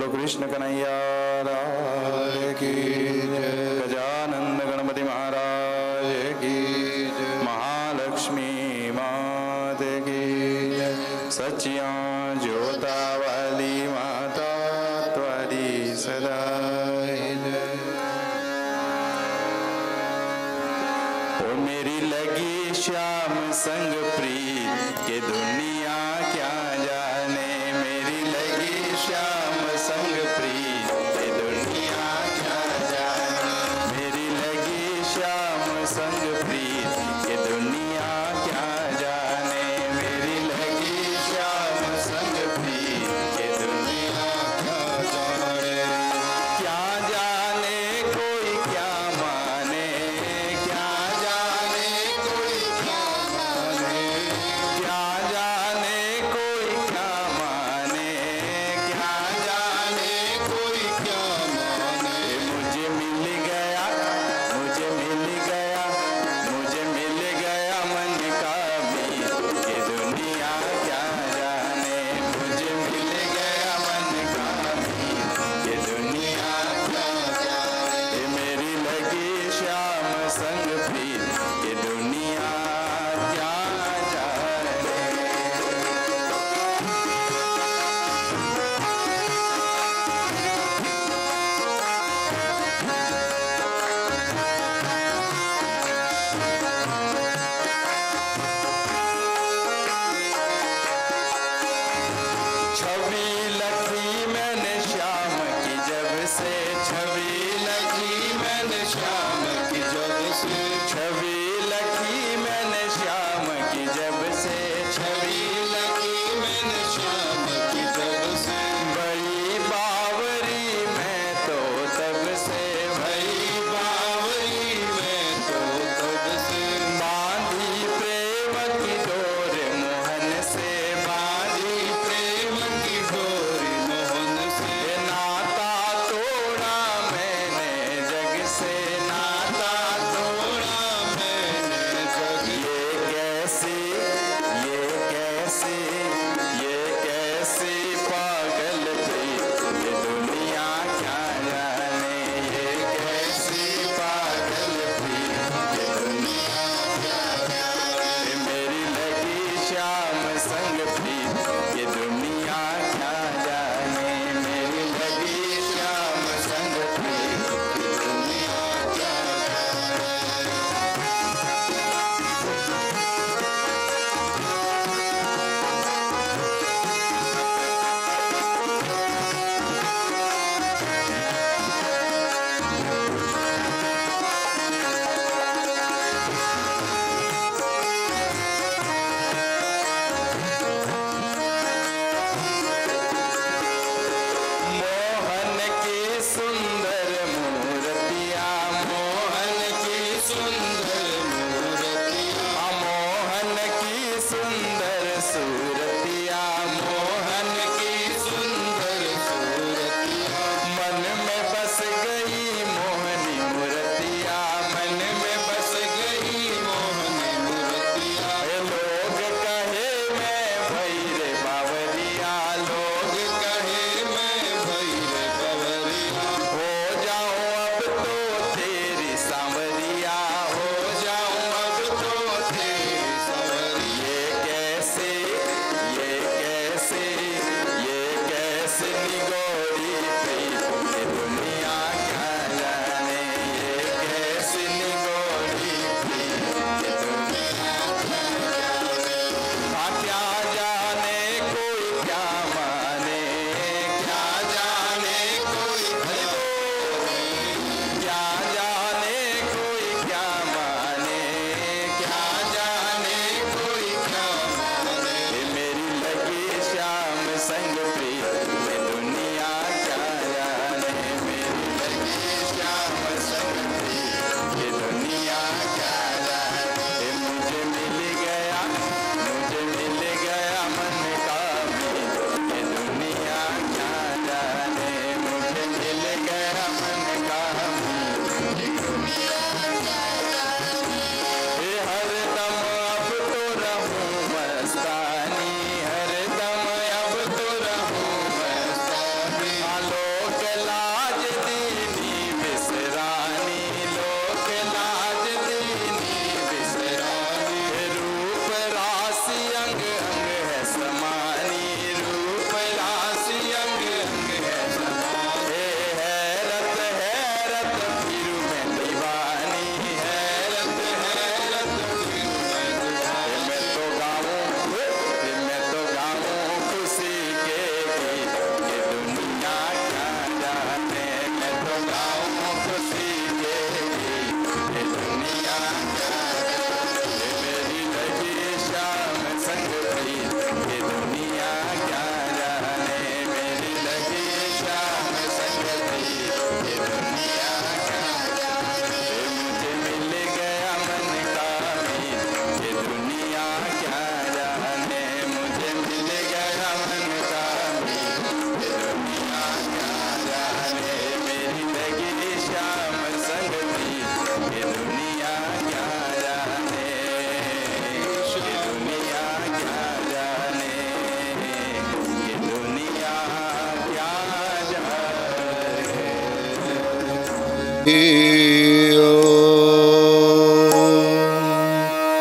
बोलो कृष्ण कन्हैया लाल की जय। गजानंद गणपति महाराज की जय। महालक्ष्मी मात की जय। सच्चियां ज्योता वाली माता त्वारी सदा जय। ओ मेरी लगी श्याम संग प्रीत के दुनिया क्या जाने। मेरी लगी श्याम संग प्रीत के दुनिया क्या जाने। मेरी लगी श्याम संग प्रीत के दुनिया क्या जाने। मेरी लगी श्याम संग प्रीत के दुनिया क्या जाने। क्या जाने कोई क्या माने। क्या जाने कोई क्या माने। क्या जाने कोई क्या माने। क्या जाने कोई क्या माने। मुझे मिल गया मुझे मिल गया मुझे मिल गया मन का मीत ये दुनिया क्या जाने। मुझे मिल गया मन का मीत ये दुनिया क्या जाने। मेरी लगी श्याम संग प्रीत ये दुनिया क्या जाने। छवि लखी मैंने श्याम की जब से। छवि लखी मैंने श्याम की जब से। छवि लखी मैंने श्याम की जब से। छवि लखी मैंने श्याम की जब से। बड़ी बावरी मैं तो तब से। बड़ी बावरी मैं तो तब से। बांधी प्रेम की डोर मोहन से। बांधी प्रेम की डोर मोहन से। नाता तोड़ा मैंने जग से। नाता तोड़ा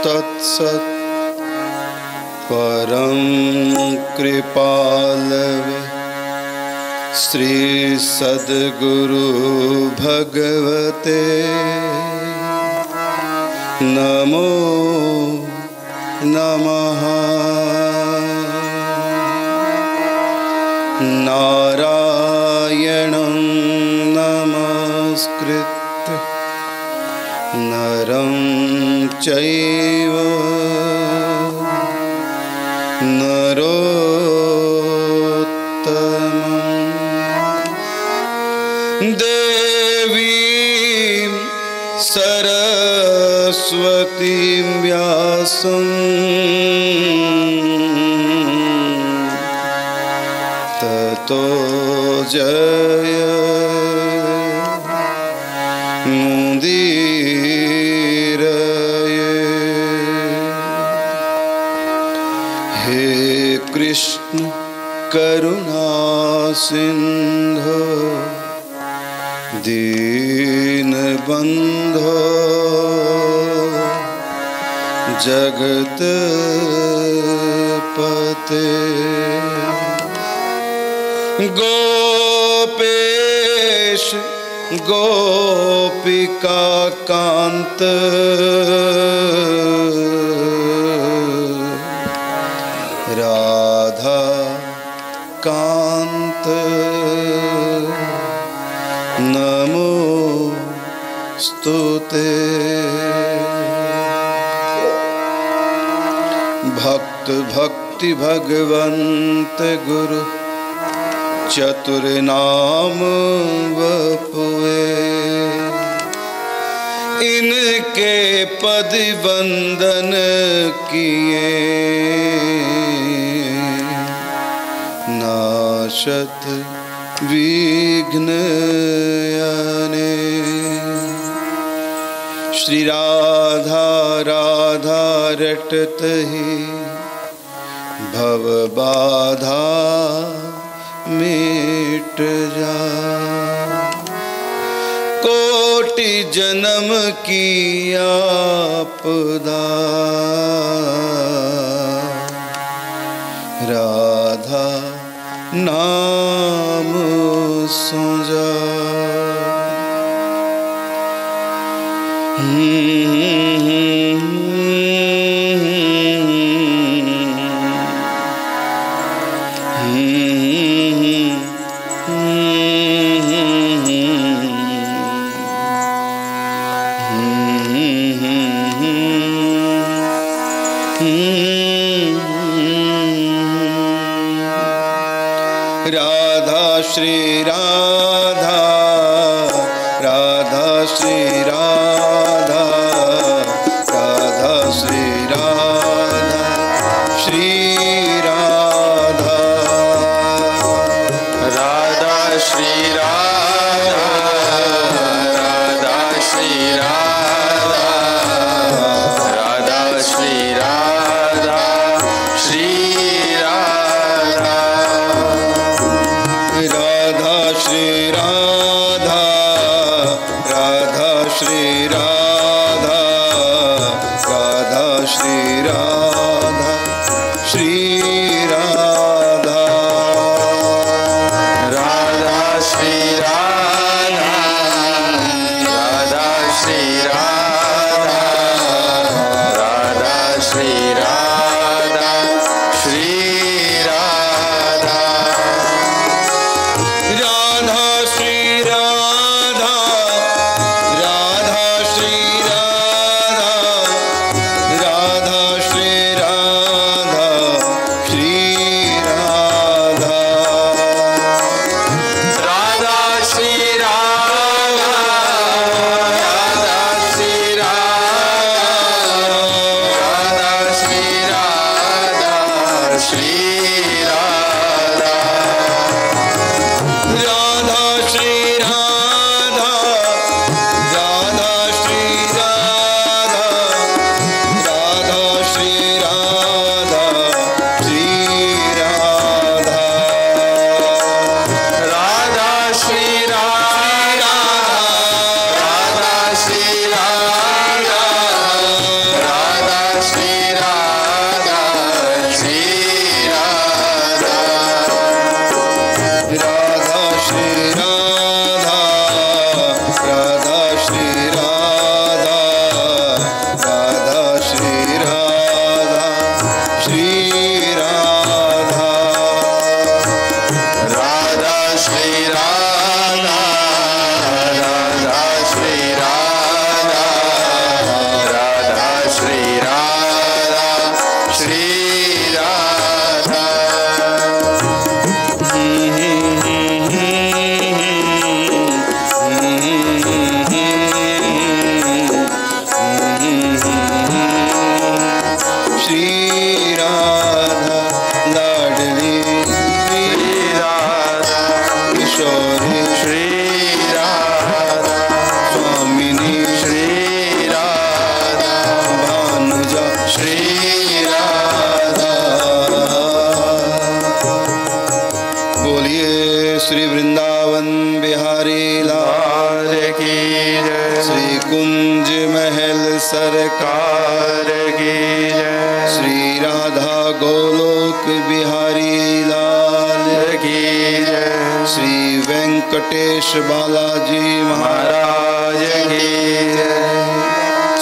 तत्सत्। परम कृपालवे श्री सद्गुरु भगवते नमो नमः। नारायणं नमस्कृत्य नरं चैव नरोत्तमं। देवीं सरस्वतीं व्यासं ततो जयमुदीरये। हे कृष्ण करुणा सिंधो दीनबंधो जगतपते। गोपेश गोपिका कांत राधा कांत नमोस्तुते। भक्त भक्ति भगवंत गुरु चतुर नाम वपुए। इनके पद वंदन किए नाशत विघ्न याने। श्री राधा राधा रटत ही भव बाधा मिट जा। कोटि जन्म की आपदा राधा नाम सो जा। राधा श्री राधा राधा श्री राधा राधा श्री राधा श्री राधा राधा श्री राधा राधा श्री राधा राधा श्री राधा श्री राधा श्री राधा राधा श्री राधा राधा श्री राधा श्री राधा राधा श्री राधा राधा श्री श्री कुंज महल सरकार की जय। श्री राधा गोलोक बिहारी लाल की जय। श्री वेंकटेश बालाजी महाराज की जय।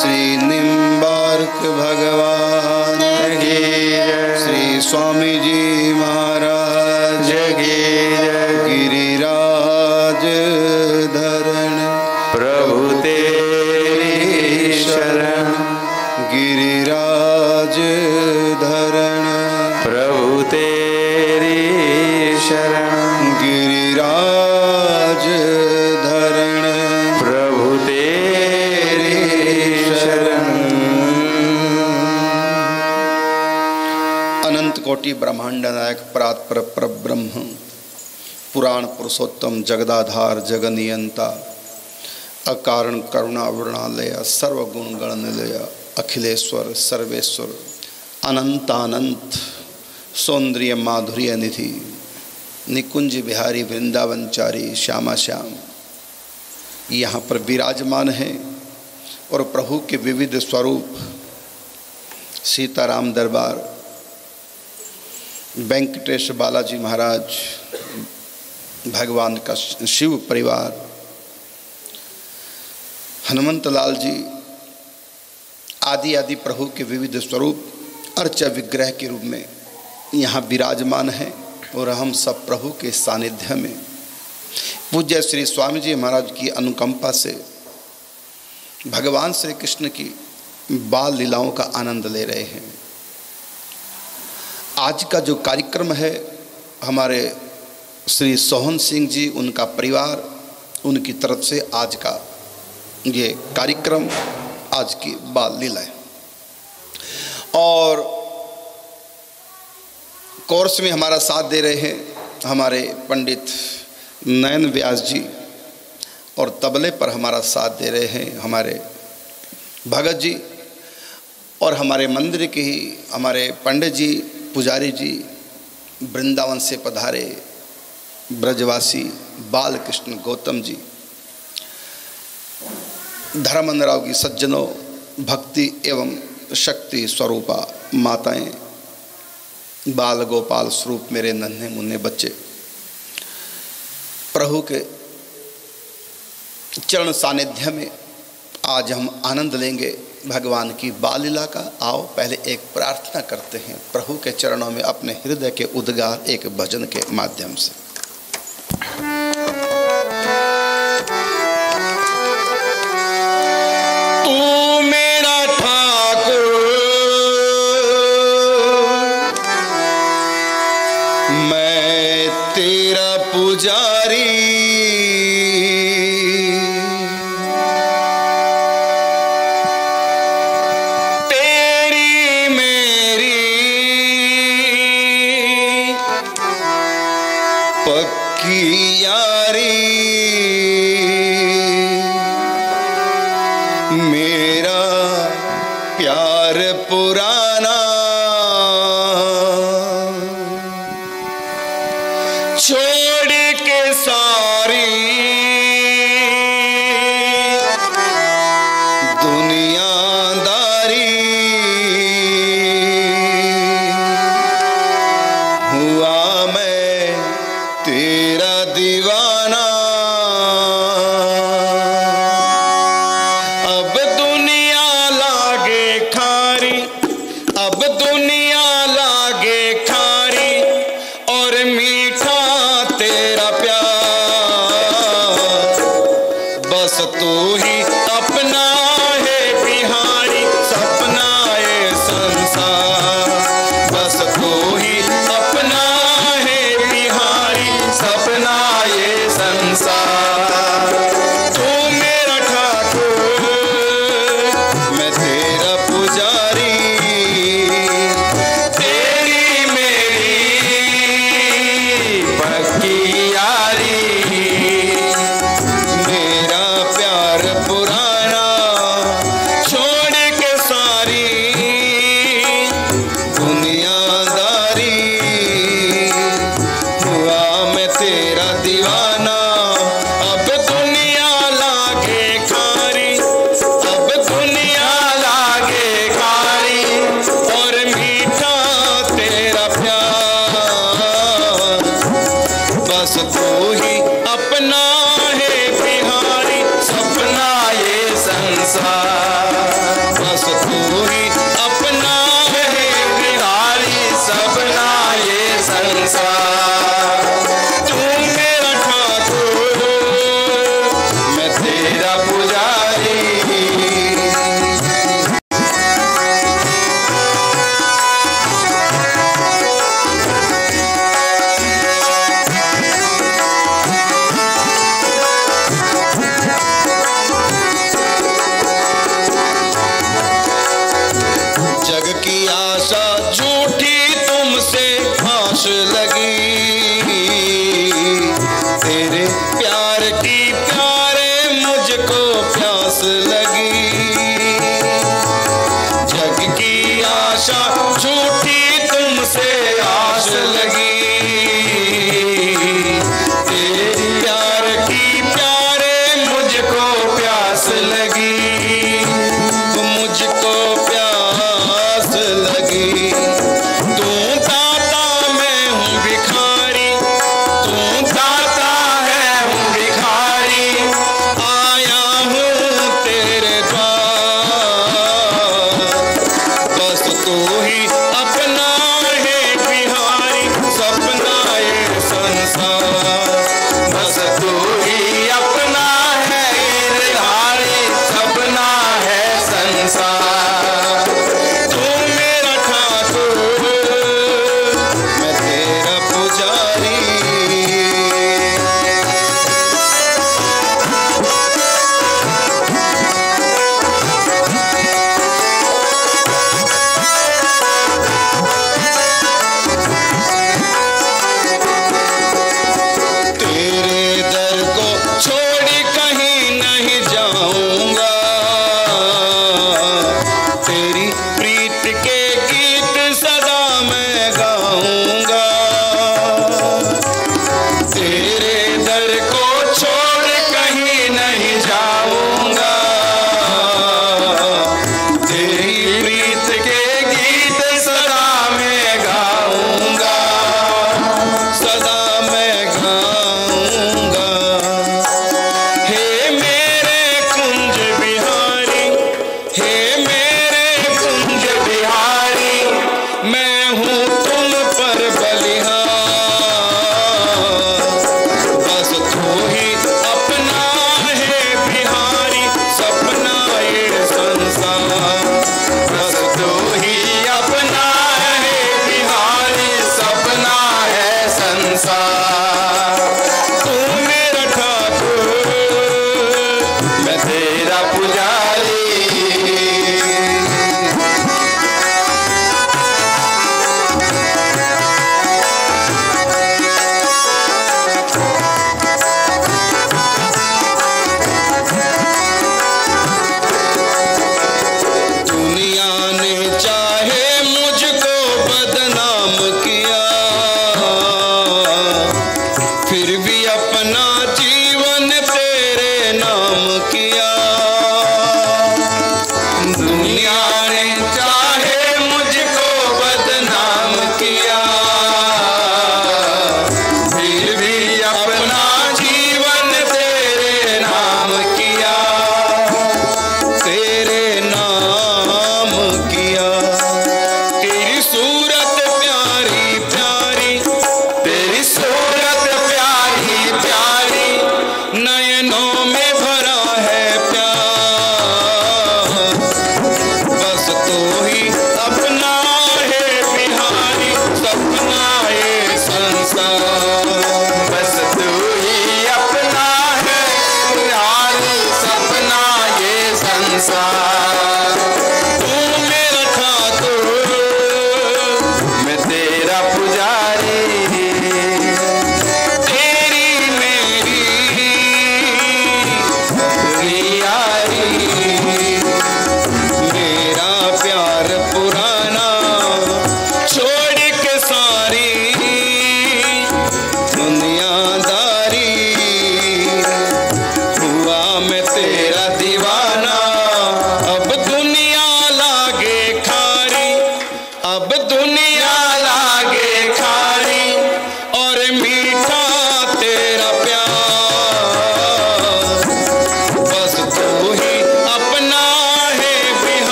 श्री निम्बार्क भगवान की जय। श्री स्वामी जी महाराज की जय। गिरिराज धरण प्रभु तेरी शरण। गिरिराज धरण प्रभु तेरी शरण। गिरिराज धरण प्रभु तेरी शरण। अनंत कोटि ब्रह्मांड नायक परात्पर परब्रह्म पुराण पुरुषोत्तम जगदाधार जगनियंता अकारण करुणा वृणालय सर्वगुण गण निलय अखिलेश्वर सर्वेश्वर अनंतानंत सौंदर्य माधुर्य निधि निकुंज बिहारी वृंदावनचारी श्यामा श्याम यहाँ पर विराजमान है और प्रभु के विविध स्वरूप सीताराम दरबार, वेंकटेश बालाजी महाराज, भगवान का शिव परिवार, हनुमंत लाल जी आदि आदि प्रभु के विविध स्वरूप अर्चा विग्रह के रूप में यहाँ विराजमान हैं और हम सब प्रभु के सानिध्य में पूज्य श्री स्वामी जी महाराज की अनुकंपा से भगवान श्री कृष्ण की बाल लीलाओं का आनंद ले रहे हैं। आज का जो कार्यक्रम है हमारे श्री सोहन सिंह जी उनका परिवार उनकी तरफ से आज का ये कार्यक्रम आज की बाल लीला है और कोर्स में हमारा साथ दे रहे हैं हमारे पंडित नयन व्यास जी और तबले पर हमारा साथ दे रहे हैं हमारे भगत जी और हमारे मंदिर के ही हमारे पंडित जी पुजारी जी वृंदावन से पधारे ब्रजवासी बाल कृष्ण गौतम जी, धर्मन राव की सज्जनों, भक्ति एवं शक्ति स्वरूपा माताएं, बाल गोपाल स्वरूप मेरे नन्हे मुन्ने बच्चे, प्रभु के चरण सानिध्य में आज हम आनंद लेंगे भगवान की बाल लीला का। आओ पहले एक प्रार्थना करते हैं प्रभु के चरणों में अपने हृदय के उद्गार एक भजन के माध्यम से। तू मेरा ठाकुर मैं तेरा पुजारी, तेरी मेरी पक्की यारी, मेरा प्यार पुराना छोड़ के सारी दुनियादारी, हुआ मैं तेरा दीवाना। अब दुनिया लागे खारी, अब दुनिया लागे खारी और मीठा तेरा प्यार, बस तू ही अपना है बिहारी, सपना है संसार, बस तू ही अपना है बिहारी, सपना ये संसार। तू मेरा ठाकुर मैं तेरा पुजारी, तेरी मेरी पक्की यारी, मेरा प्यार पुराना छोड़ के सारी दुनियादारी, हुआ मैं तेरा दीवाना। अब दुनिया लागे खारी संसार। बस तू ही अपना है बिहारी सबना ये संसार। तू मेरा ठाकुर मैं तेरा पुजारी। जग की आशा झूठी तुमसे फांस लगी। तेरे प्यार की प्यारे मुझको प्यास लगी। जग की आशा झूठी तुमसे आस लगी। तेरे प्यार की प्यारे मुझको प्यास लगी। मुझको प्यास लगी। तू दाता मैं हूँ भिखारी। तू दाता है हूँ भिखारी। आया हूँ तेरे द्वार। बस तू ही अपना है बिहारी सपना ये संसार। बस तू ही अपना है बिहारी सपना है संसार। तू मेरा ठाकुर मैं तेरा पुजारी।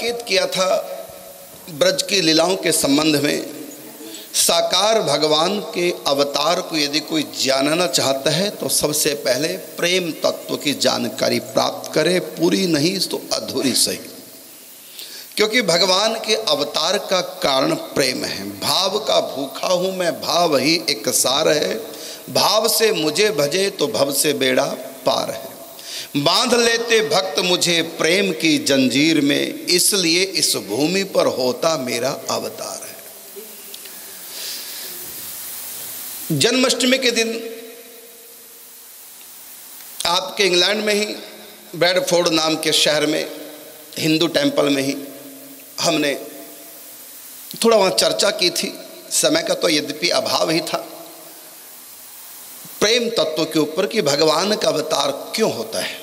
ताकीद किया था ब्रज की लीलाओं के संबंध में। साकार भगवान के अवतार को यदि कोई जानना चाहता है तो सबसे पहले प्रेम तत्व की जानकारी प्राप्त करे, पूरी नहीं तो अधूरी सही, क्योंकि भगवान के अवतार का कारण प्रेम है। भाव का भूखा हूँ मैं, भाव ही एक सार है, भाव से मुझे भजे तो भव से बेड़ा पार है। बांध लेते भक्त मुझे प्रेम की जंजीर में, इसलिए इस भूमि पर होता मेरा अवतार है। जन्माष्टमी के दिन आपके इंग्लैंड में ही ब्रैडफोर्ड नाम के शहर में हिंदू टेंपल में ही हमने थोड़ा वहाँ चर्चा की थी। समय का तो यद्यपि अभाव ही था। प्रेम तत्व के ऊपर कि भगवान का अवतार क्यों होता है।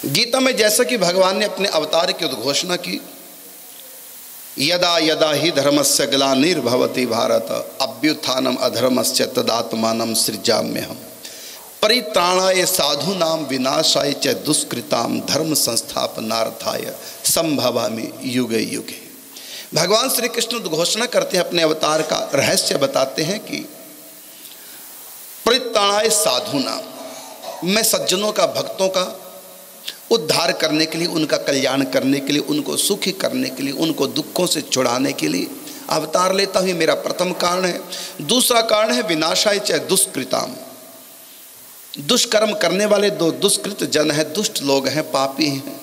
गीता में जैसा कि भगवान ने अपने अवतार की उद्घोषणा की, यदा यदा ही धर्मस्य ग्लानिर्भवति भारत अभ्युत्थानम अधर्मस्य तदात्मानं सृजाम्यहम् परित्राणाय साधूनां विनाशाय च दुष्कृतां धर्म संस्थापनार्थाय संभवामि युगे युगे। भगवान श्री कृष्ण उद्घोषणा करते हैं, अपने अवतार का रहस्य बताते हैं कि परित्राणाय साधूनां, मैं सज्जनों का, भक्तों का उद्धार करने के लिए, उनका कल्याण करने के लिए, उनको सुखी करने के लिए, उनको दुखों से छुड़ाने के लिए अवतार लेता हूँ। मेरा प्रथम कारण है। दूसरा कारण है विनाशाय च दुष्कृताम, दुष्कर्म करने वाले दो दुष्कृत जन है, दुष्ट लोग हैं, पापी हैं,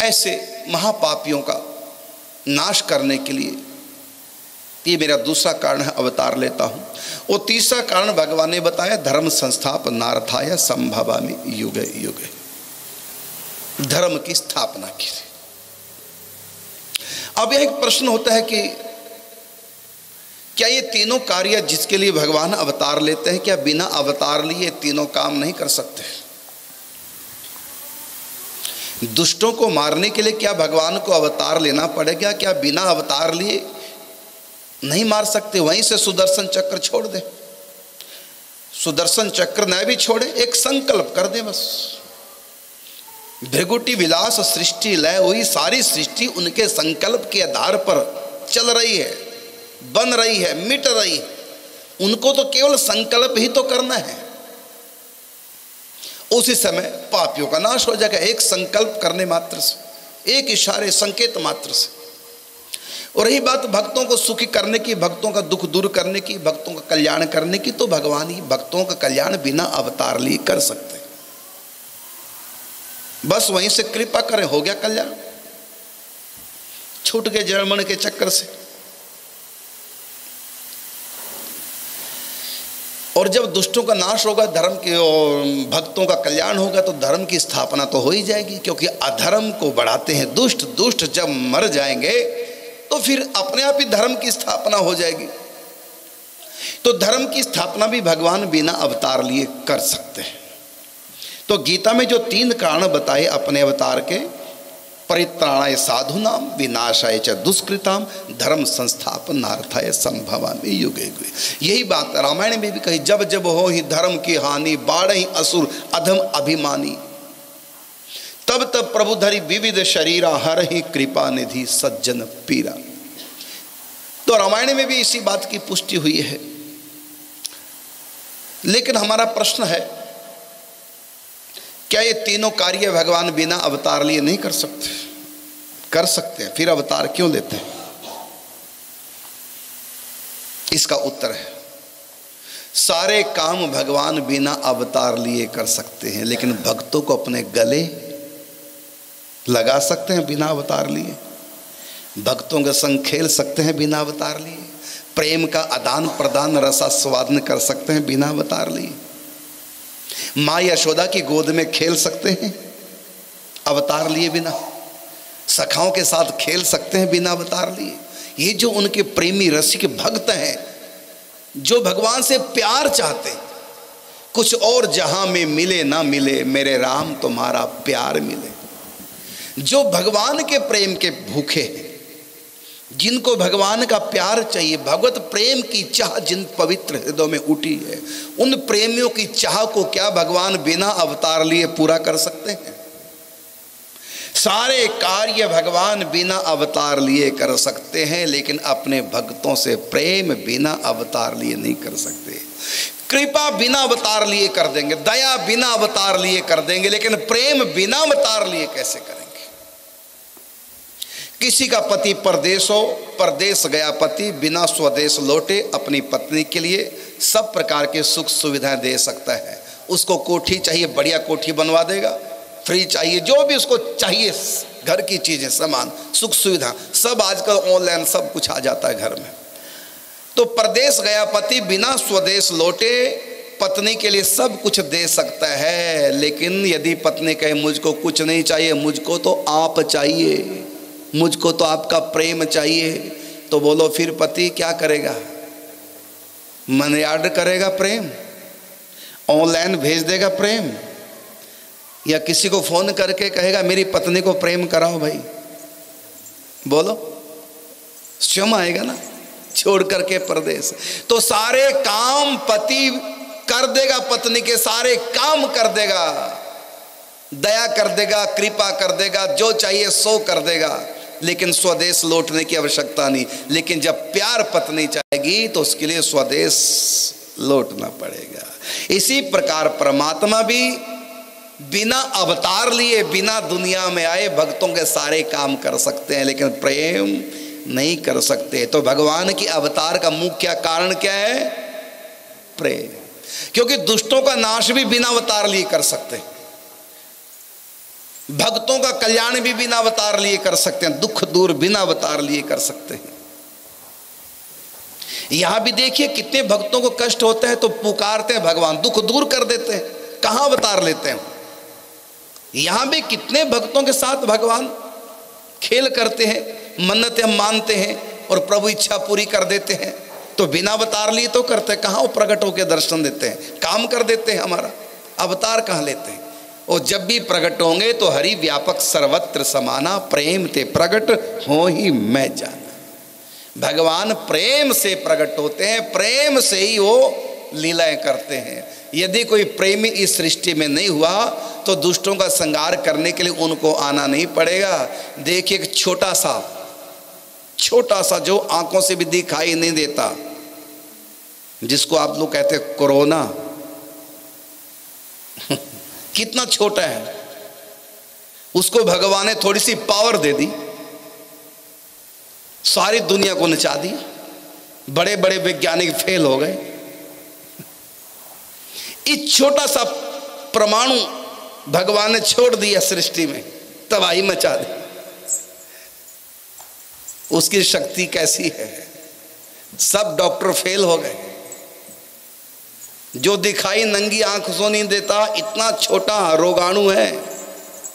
ऐसे महापापियों का नाश करने के लिए ये मेरा दूसरा कारण है, अवतार लेता हूँ। और तीसरा कारण भगवान ने बताया, धर्म संस्थापनार्थाय संभवामि युगे युगे, धर्म की स्थापना की। अब यह एक प्रश्न होता है कि क्या ये तीनों कार्य जिसके लिए भगवान अवतार लेते हैं, क्या बिना अवतार लिए तीनों काम नहीं कर सकते? दुष्टों को मारने के लिए क्या भगवान को अवतार लेना पड़ेगा? क्या बिना अवतार लिए नहीं मार सकते? वहीं से सुदर्शन चक्र छोड़ दे, सुदर्शन चक्र न भी छोड़े, एक संकल्प कर दे बस। भृगुटी विलास सृष्टि लय, वही सारी सृष्टि उनके संकल्प के आधार पर चल रही है, बन रही है, मिट रही है। उनको तो केवल संकल्प ही तो करना है, उसी समय पापियों का नाश हो जाएगा, एक संकल्प करने मात्र से, एक इशारे संकेत मात्र से। और रही बात भक्तों को सुखी करने की, भक्तों का दुख दूर करने की, भक्तों का कल्याण करने की, तो भगवान ही भक्तों का कल्याण बिना अवतार लिए कर सकते हैं। बस वहीं से कृपा करें, हो गया कल्याण, छूट गए जड़मन के चक्कर से। और जब दुष्टों का नाश होगा, धर्म के और भक्तों का कल्याण होगा, तो धर्म की स्थापना तो हो ही जाएगी, क्योंकि अधर्म को बढ़ाते हैं दुष्ट। दुष्ट जब मर जाएंगे तो फिर अपने आप ही धर्म की स्थापना हो जाएगी। तो धर्म की स्थापना भी भगवान बिना अवतार लिए कर सकते हैं। तो गीता में जो तीन कारण बताए अपने अवतार के, परित्राणाय साधूनाम विनाशाय च दुष्कृताम धर्म संस्थापनार्थाय संभवामि युगे युगे। यही बात रामायण में भी कही, जब जब हो ही धर्म की हानि, बाढ़हि असुर अधम अभिमानी, तब तब प्रभु धरि विविध शरीरा, हर ही कृपा निधि सज्जन पीरा। तो रामायण में भी इसी बात की पुष्टि हुई है। लेकिन हमारा प्रश्न है, क्या ये तीनों कार्य भगवान बिना अवतार लिए नहीं कर सकते? कर सकते हैं, फिर अवतार क्यों लेते हैं? इसका उत्तर है, सारे काम भगवान बिना अवतार लिए कर सकते हैं, लेकिन भक्तों को अपने गले लगा सकते हैं बिना अवतार लिए, भक्तों के संग खेल सकते हैं बिना अवतार लिए, प्रेम का आदान प्रदान रसास्वादन कर सकते हैं बिना अवतार लिए, माँ यशोदा की गोद में खेल सकते हैं अवतार लिए बिना, सखाओं के साथ खेल सकते हैं बिना अवतार लिए। ये जो उनके प्रेमी रसिक भक्त हैं, जो भगवान से प्यार चाहते हैं, कुछ और जहां में मिले ना मिले मेरे राम तुम्हारा प्यार मिले, जो भगवान के प्रेम के भूखे हैं, जिनको भगवान का प्यार चाहिए, भगवत प्रेम की चाह जिन पवित्र हृदयों में उठी है, उन प्रेमियों की चाह को क्या भगवान बिना अवतार लिए पूरा कर सकते हैं? सारे कार्य भगवान बिना अवतार लिए कर सकते हैं, लेकिन अपने भक्तों से प्रेम बिना अवतार लिए नहीं कर सकते। कृपा बिना अवतार लिए कर देंगे, दया बिना अवतार लिए कर देंगे, लेकिन प्रेम बिना अवतार लिए कैसे करेंगे? किसी का पति परदेश हो, परदेश गया पति बिना स्वदेश लौटे अपनी पत्नी के लिए सब प्रकार के सुख सुविधाएं दे सकता है। उसको कोठी चाहिए, बढ़िया कोठी बनवा देगा, फ्री चाहिए, जो भी उसको चाहिए घर की चीजें, सामान, सुख सुविधा सब आजकल ऑनलाइन सब कुछ आ जाता है घर में। तो परदेश गया पति बिना स्वदेश लौटे पत्नी के लिए सब कुछ दे सकता है, लेकिन यदि पत्नी कहे मुझको कुछ नहीं चाहिए, मुझको तो आप चाहिए, मुझको तो आपका प्रेम चाहिए, तो बोलो फिर पति क्या करेगा? मनी ऑर्डर करेगा प्रेम, ऑनलाइन भेज देगा प्रेम, या किसी को फोन करके कहेगा मेरी पत्नी को प्रेम कराओ भाई? बोलो स्वयं आएगा ना, छोड़ करके परदेश। तो सारे काम पति कर देगा, पत्नी के सारे काम कर देगा, दया कर देगा, कृपा कर देगा, जो चाहिए सो कर देगा, लेकिन स्वदेश लौटने की आवश्यकता नहीं। लेकिन जब प्यार पत्नी चाहेगी तो उसके लिए स्वदेश लौटना पड़ेगा। इसी प्रकार परमात्मा भी बिना अवतार लिए, बिना दुनिया में आए भक्तों के सारे काम कर सकते हैं, लेकिन प्रेम नहीं कर सकते। तो भगवान की अवतार का मुख्य कारण क्या है? प्रेम। क्योंकि दुष्टों का नाश भी बिना अवतार लिए कर सकते हैं, भक्तों का कल्याण भी बिना अवतार लिए कर सकते हैं, दुख दूर बिना अवतार लिए कर सकते हैं। यहां भी देखिए कितने भक्तों को कष्ट होता है तो पुकारते हैं भगवान, दुख दूर कर देते हैं, कहां अवतार लेते हैं। यहां भी कितने भक्तों के साथ भगवान खेल करते हैं, मन्नतें हम मानते हैं और प्रभु इच्छा पूरी कर देते हैं। तो बिना अवतार लिए तो करते हैं, कहां वो प्रकट होकर दर्शन देते हैं, काम कर देते हैं हमारा, अवतार कहां लेते हैं। और जब भी प्रकट होंगे तो हरि व्यापक सर्वत्र समाना, प्रेम ते प्रकट हो ही मैं जाना। भगवान प्रेम से प्रकट होते हैं, प्रेम से ही वो लीलाएं करते हैं। यदि कोई प्रेमी इस सृष्टि में नहीं हुआ तो दुष्टों का संहार करने के लिए उनको आना नहीं पड़ेगा। देखिए एक छोटा सा जो आंखों से भी दिखाई नहीं देता, जिसको आप लोग कहते हैं कोरोना, कितना छोटा है, उसको भगवान ने थोड़ी सी पावर दे दी, सारी दुनिया को नचा दी, बड़े बड़े वैज्ञानिक फेल हो गए। इस छोटा सा परमाणु भगवान ने छोड़ दिया सृष्टि में, तबाही मचा दी। उसकी शक्ति कैसी है, सब डॉक्टर फेल हो गए। जो दिखाई नंगी आंख से नहीं देता, इतना छोटा रोगाणु है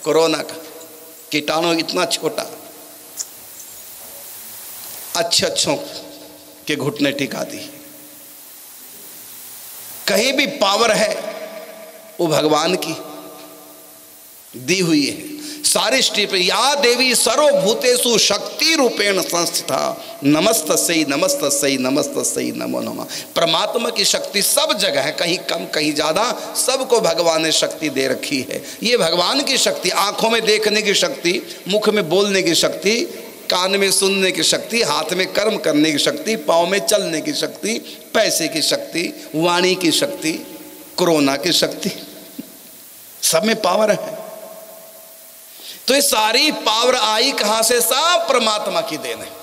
कोरोना का, कीटाणु इतना छोटा, अच्छों के घुटने टिका दी। कहीं भी पावर है वो भगवान की दी हुई है। सारी सृष्टि पे या देवी सर्वभूतेषु शक्ति रूपेण संस्थिता नमस्तस्यै नमस्तस्यै नमस्तस्यै नमो नमः। परमात्मा की शक्ति सब जगह है, कहीं कम कहीं ज्यादा, सबको भगवान ने शक्ति दे रखी है। ये भगवान की शक्ति, आंखों में देखने की शक्ति, मुख में बोलने की शक्ति, कान में सुनने की शक्ति, हाथ में कर्म करने की शक्ति, पाँव में चलने की शक्ति, पैसे की शक्ति, वाणी की शक्ति, कोरोना की शक्ति, सब में पावर है। तो ये सारी पावर आई कहां से? सब परमात्मा की देन है।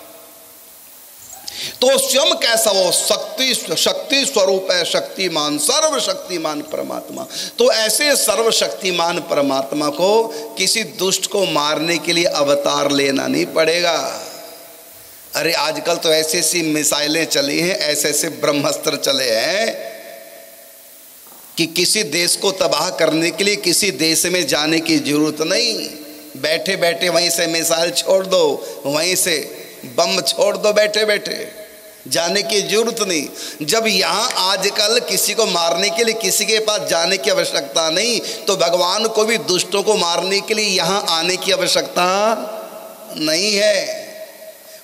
तो स्वयं कैसा? वो शक्ति स्वरूप है, शक्तिमान, सर्वशक्तिमान परमात्मा। तो ऐसे सर्वशक्तिमान परमात्मा को किसी दुष्ट को मारने के लिए अवतार लेना नहीं पड़ेगा। अरे आजकल तो ऐसी ऐसी मिसाइलें चली हैं, ऐसे ऐसे ब्रह्मास्त्र चले हैं कि किसी देश को तबाह करने के लिए किसी देश में जाने की जरूरत नहीं, बैठे बैठे वहीं से मिसाइल छोड़ दो, वहीं से बम छोड़ दो, बैठे बैठे, जाने की जरूरत नहीं। जब यहाँ आजकल किसी को मारने के लिए किसी के पास जाने की आवश्यकता नहीं, तो भगवान को भी दुष्टों को मारने के लिए यहाँ आने की आवश्यकता नहीं है।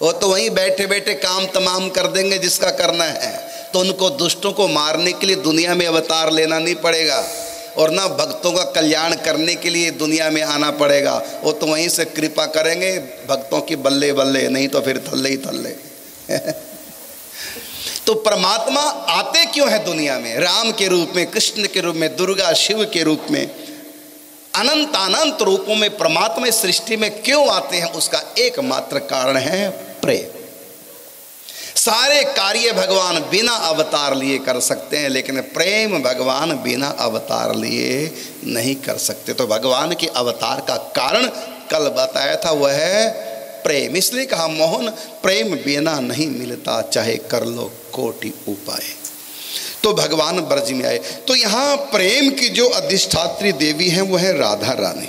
वो तो वहीं बैठे बैठे काम तमाम कर देंगे जिसका करना है। तो उनको दुष्टों को मारने के लिए दुनिया में अवतार लेना नहीं पड़ेगा। और ना भक्तों का कल्याण करने के लिए दुनिया में आना पड़ेगा। वो तो वहीं से कृपा करेंगे भक्तों की बल्ले बल्ले, नहीं तो फिर थल्ले ही थल्ले। तो परमात्मा आते क्यों है दुनिया में? राम के रूप में, कृष्ण के रूप में, दुर्गा शिव के रूप में, अनंत अनंत रूपों में परमात्मा इस सृष्टि में क्यों आते हैं? उसका एकमात्र कारण है प्रेम। सारे कार्य भगवान बिना अवतार लिए कर सकते हैं, लेकिन प्रेम भगवान बिना अवतार लिए नहीं कर सकते। तो भगवान के अवतार का कारण कल बताया था, वह है प्रेम। इसलिए कहा मोहन प्रेम बिना नहीं मिलता, चाहे कर लो कोटि उपाय। तो भगवान ब्रज में आए। तो यहाँ प्रेम की जो अधिष्ठात्री देवी हैं वो है राधा रानी।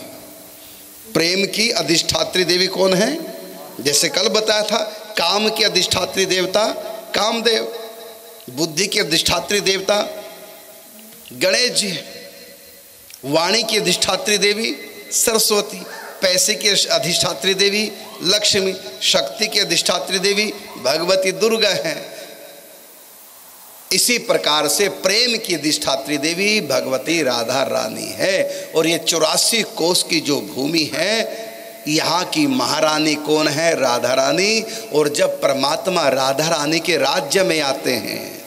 प्रेम की अधिष्ठात्री देवी कौन है? जैसे कल बताया था, काम की अधिष्ठात्री देवता कामदेव, बुद्धि की अधिष्ठात्री देवता गणेश जी, वाणी की अधिष्ठात्री देवी सरस्वती, पैसे की अधिष्ठात्री देवी लक्ष्मी, शक्ति की अधिष्ठात्री देवी भगवती दुर्गा है। इसी प्रकार से प्रेम की अधिष्ठात्री देवी भगवती राधा रानी है। और ये 84 कोस की जो भूमि है, यहाँ की महारानी कौन है? राधा रानी। और जब परमात्मा राधा रानी के राज्य में आते हैं,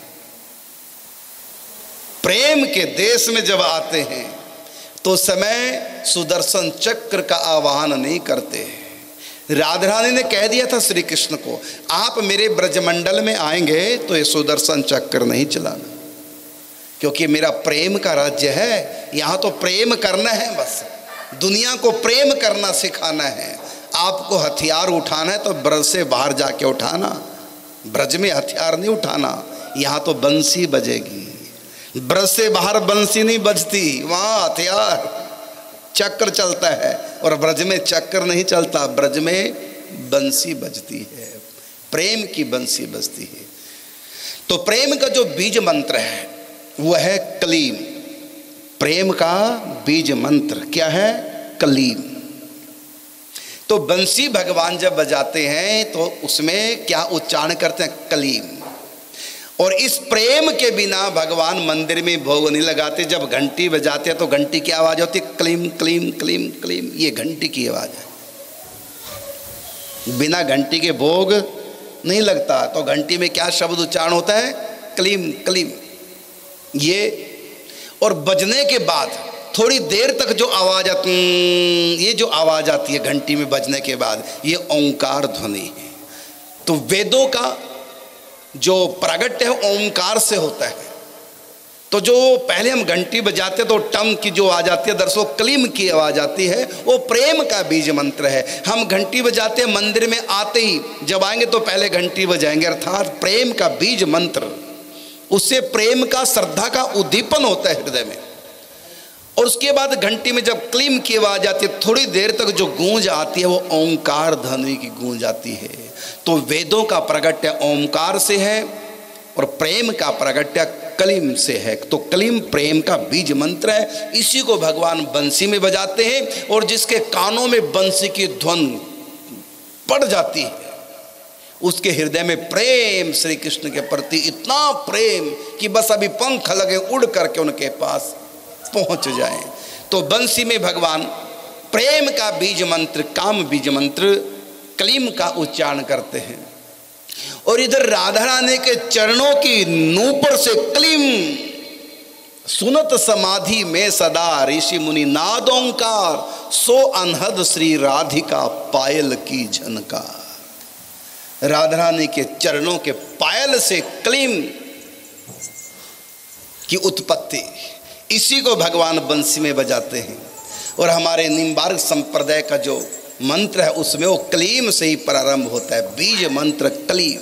प्रेम के देश में जब आते हैं, तो समय सुदर्शन चक्र का आवाहन नहीं करते। राधा रानी ने कह दिया था श्री कृष्ण को, आप मेरे ब्रजमंडल में आएंगे तो ये सुदर्शन चक्र नहीं चलाना, क्योंकि मेरा प्रेम का राज्य है। यहाँ तो प्रेम करना है, बस दुनिया को प्रेम करना सिखाना है। आपको हथियार उठाना है तो ब्रज से बाहर जाके उठाना, ब्रज में हथियार नहीं उठाना। यहाँ तो बंसी बजेगी, ब्रज से बाहर बंसी नहीं बजती, वहाँ हथियार चक्र चलता है। और ब्रज में चक्र नहीं चलता, ब्रज में बंसी बजती है, प्रेम की बंसी बजती है। तो प्रेम का जो बीज मंत्र है वह है कलीम। प्रेम का बीज मंत्र क्या है? कलीम। तो बंसी भगवान जब बजाते हैं तो उसमें क्या उच्चारण करते हैं? कलीम। और इस प्रेम के बिना भगवान मंदिर में भोग नहीं लगाते। जब घंटी बजाते हैं तो घंटी की आवाज होती है क्लीम क्लीम क्लीम क्लीम, ये घंटी की आवाज है। बिना घंटी के भोग नहीं लगता। तो घंटी में क्या शब्द उच्चारण होता है? क्लीम क्लीम। ये और बजने के बाद थोड़ी देर तक जो आवाज आती, ये जो आवाज आती है घंटी में बजने के बाद, ये ओंकार ध्वनि है। तो वेदों का जो प्रागट्य है ओंकार से होता है। तो जो पहले हम घंटी बजाते तो टम की जो आवाज आती है, दरअसल क्लीम की आवाज आती है, वो प्रेम का बीज मंत्र है। हम घंटी बजाते हैं मंदिर में आते ही, जब आएंगे तो पहले घंटी बजाएंगे, अर्थात प्रेम का बीज मंत्र। उससे प्रेम का, श्रद्धा का उद्दीपन होता है हृदय में। और उसके बाद घंटी में जब क्लीम की आवाज आती है, थोड़ी देर तक जो गूंज आती है वो ओंकार ध्वनि की गूंज आती है। तो वेदों का प्रगट्य ओंकार से है और प्रेम का प्रगट्य कलीम से है। तो कलीम प्रेम का बीज मंत्र है। इसी को भगवान बंसी में बजाते हैं। और जिसके कानों में बंसी की ध्वन पड़ जाती है, उसके हृदय में प्रेम श्री कृष्ण के प्रति इतना प्रेम कि बस अभी पंख लगे उड़ करके उनके पास पहुंच जाएं। तो बंसी में भगवान प्रेम का बीज मंत्र, काम बीज मंत्र कलीम का उच्चारण करते हैं। और इधर राधा रानी के चरणों की नूपुर से कलीम सुनत समाधि में सदा ऋषि मुनि नादोंकार, सो अनहद श्री राधिका पायल की झनकार। राधा रानी के चरणों के पायल से कलीम की उत्पत्ति, इसी को भगवान बंसी में बजाते हैं। और हमारे निम्बार्क संप्रदाय का जो मंत्र है उसमें वो कलीम से ही प्रारंभ होता है। बीज मंत्र कलीम,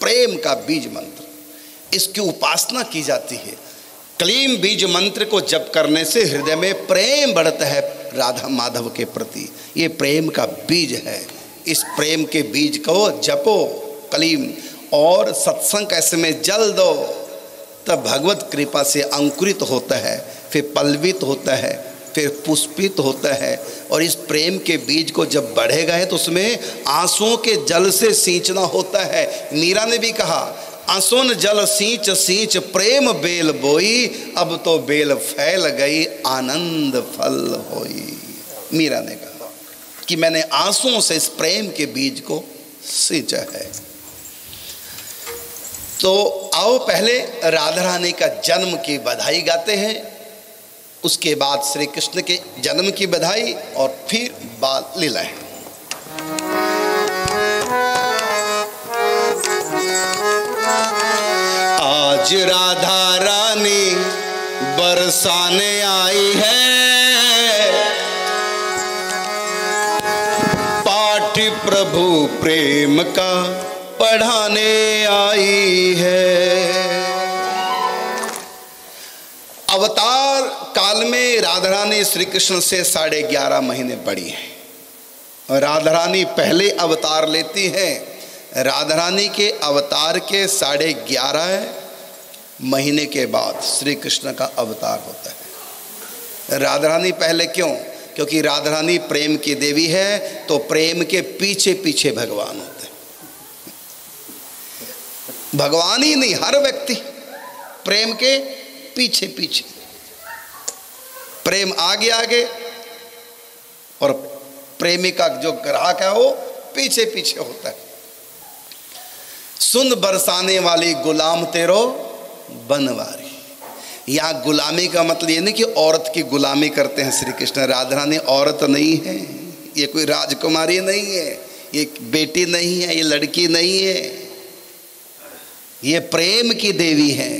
प्रेम का बीज मंत्र, इसकी उपासना की जाती है। कलीम बीज मंत्र को जप करने से हृदय में प्रेम बढ़ता है राधा माधव के प्रति। ये प्रेम का बीज है। इस प्रेम के बीज को जपो कलीम, और सत्संग कैसे में जल दो, तब भगवत कृपा से अंकुरित होता है, फिर पल्लवित होता है, फिर पुष्पित होता है। और इस प्रेम के बीज को जब बढ़ेगा है तो उसमें आंसुओं के जल से सींचना होता है। मीरा ने भी कहा असुन जल सींच सींच प्रेम बेल बोई, अब तो बेल फैल गई आनंद फल होई। मीरा ने कहा कि मैंने आंसुओं से इस प्रेम के बीज को सींचा है। तो आओ पहले राधा रानी का जन्म की बधाई गाते हैं, उसके बाद श्री कृष्ण के जन्म की बधाई और फिर बाल लीलाएं। आज राधा रानी बरसाने आई है, पाठ प्रभु प्रेम का पढ़ाने आई है। अवतार काल में राधा रानी श्री कृष्ण से 11.5 महीने बड़ी है। राधा रानी पहले अवतार लेती हैं। राधा रानी के अवतार के 11.5 महीने के बाद श्री कृष्ण का अवतार होता है। राधा रानी पहले क्यों? क्योंकि राधा रानी प्रेम की देवी है, तो प्रेम के पीछे पीछे भगवान होते हैं। भगवान ही नहीं, हर व्यक्ति प्रेम के पीछे पीछे, प्रेम आगे आगे और प्रेमिका जो ग्राहक है वो पीछे पीछे होता है। सुन बरसाने वाली गुलाम तेरो बनवारी। यहाँ गुलामी का मतलब ये नहीं कि औरत की गुलामी करते हैं श्री कृष्ण। राधा रानी औरत नहीं है, ये कोई राजकुमारी नहीं है, ये बेटी नहीं है, ये लड़की नहीं है, ये प्रेम की देवी है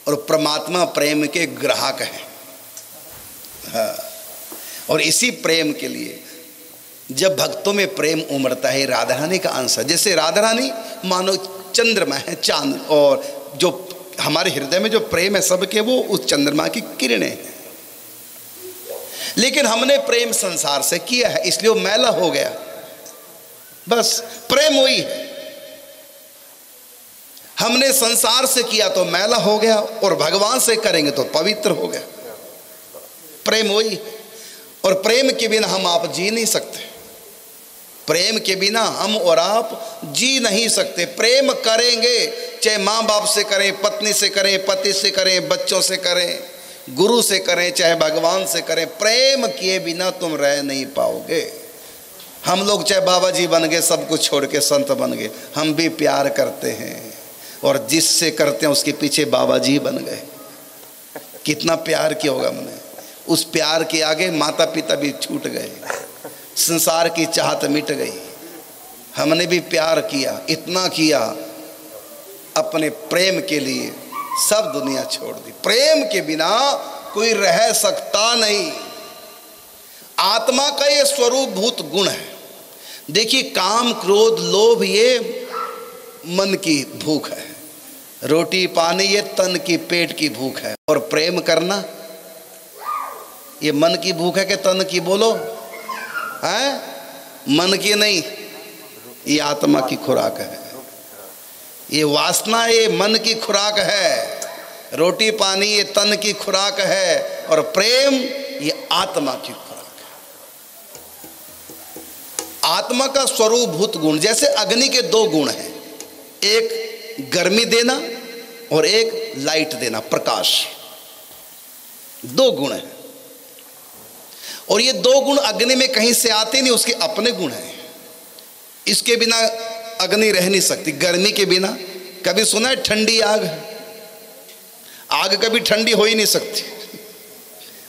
और परमात्मा प्रेम के ग्राहक हैं। हाँ, और इसी प्रेम के लिए जब भक्तों में प्रेम उमड़ता है, राधा रानी का अंश है। जैसे राधा रानी मानो चंद्रमा है, चांद, और जो हमारे हृदय में जो प्रेम है सबके, वो उस चंद्रमा की किरणें हैं। लेकिन हमने प्रेम संसार से किया है, इसलिए वो मैला हो गया। बस प्रेम वही है, हमने संसार से किया तो मैला हो गया, और भगवान से करेंगे तो पवित्र हो गया। प्रेम वही है, और प्रेम के बिना हम आप जी नहीं सकते। प्रेम के बिना हम और आप जी नहीं सकते। प्रेम करेंगे, चाहे माँ बाप से करें, पत्नी से करें, पति से करें, बच्चों से करें, गुरु से करें, चाहे भगवान से करें, प्रेम किए बिना तुम रह नहीं पाओगे। हम लोग चाहे बाबा जी बन गए, सब कुछ छोड़ के संत बन गए, हम भी प्यार करते हैं, और जिससे करते हैं उसके पीछे बाबा जी बन गए। कितना प्यार किया होगा हमने, उस प्यार के आगे माता पिता भी छूट गए, संसार की चाहत मिट गई। हमने भी प्यार किया, इतना किया, अपने प्रेम के लिए सब दुनिया छोड़ दी। प्रेम के बिना कोई रह सकता नहीं। आत्मा का ये स्वरूपभूत गुण है। देखिए, काम क्रोध लोभ ये मन की भूख है, रोटी पानी ये तन की पेट की भूख है, और प्रेम करना ये मन की भूख है कि तन की? बोलो, है? मन की नहीं, ये आत्मा की खुराक है। ये वासना ये मन की खुराक है, रोटी पानी ये तन की खुराक है, और प्रेम ये आत्मा की खुराक है। आत्मा का स्वरूपभूत गुण, जैसे अग्नि के 2 गुण हैं, एक गर्मी देना और एक लाइट देना, प्रकाश। 2 गुण हैं, और ये 2 गुण अग्नि में कहीं से आते नहीं, उसके अपने गुण हैं। इसके बिना अग्नि रह नहीं सकती। गर्मी के बिना, कभी सुना है ठंडी आग? आग कभी ठंडी हो ही नहीं सकती,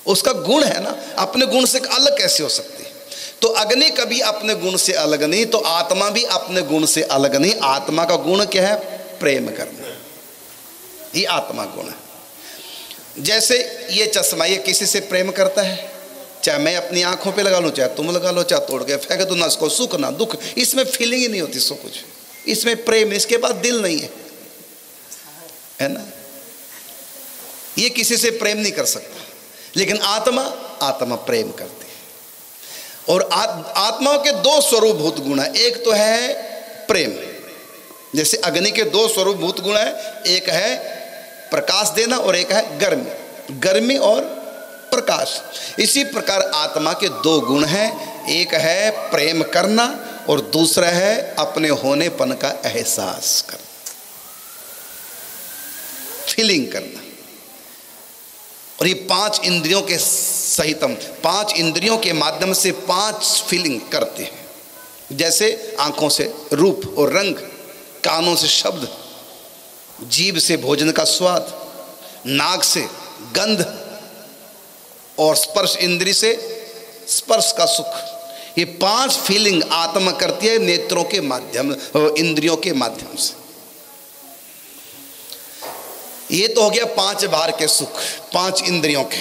उसका गुण है ना, अपने गुण से अलग कैसे हो सकती है? तो अग्नि कभी अपने गुण से अलग नहीं, तो आत्मा भी अपने गुण से अलग नहीं। आत्मा का गुण क्या है? प्रेम करना, ये आत्मा गुण है। जैसे ये चश्मा, ये किसी से प्रेम करता है? चाहे मैं अपनी आंखों पे लगा लूं, चाहे तुम लगा लो, चाहे तोड़ के फेंक दो, ना इसको सुख ना दुख, इसमें फीलिंग ही नहीं होती, सो कुछ इसमें प्रेम, इसके पास दिल नहीं है ना। ये किसी से प्रेम नहीं कर सकता, लेकिन आत्मा प्रेम करती है। और आत्मा के 2 स्वरूपभूत गुण है। एक तो है प्रेम, जैसे अग्नि के 2 स्वरूपभूत गुण है, एक है प्रकाश देना और एक है गर्मी और प्रकाश। इसी प्रकार आत्मा के 2 गुण हैं, एक है प्रेम करना और दूसरा है अपने होनेपन का एहसास करना। फीलिंग करना। और ये 5 इंद्रियों के सहित हम 5 इंद्रियों के माध्यम से 5 फीलिंग करते हैं। जैसे आंखों से रूप और रंग, कानों से शब्द, जीभ से भोजन का स्वाद, नाक से गंध और स्पर्श इंद्री से स्पर्श का सुख। ये 5 फीलिंग आत्मा करती है नेत्रों के माध्यम, इंद्रियों के माध्यम से। ये तो हो गया 5 बाहर के सुख, 5 इंद्रियों के।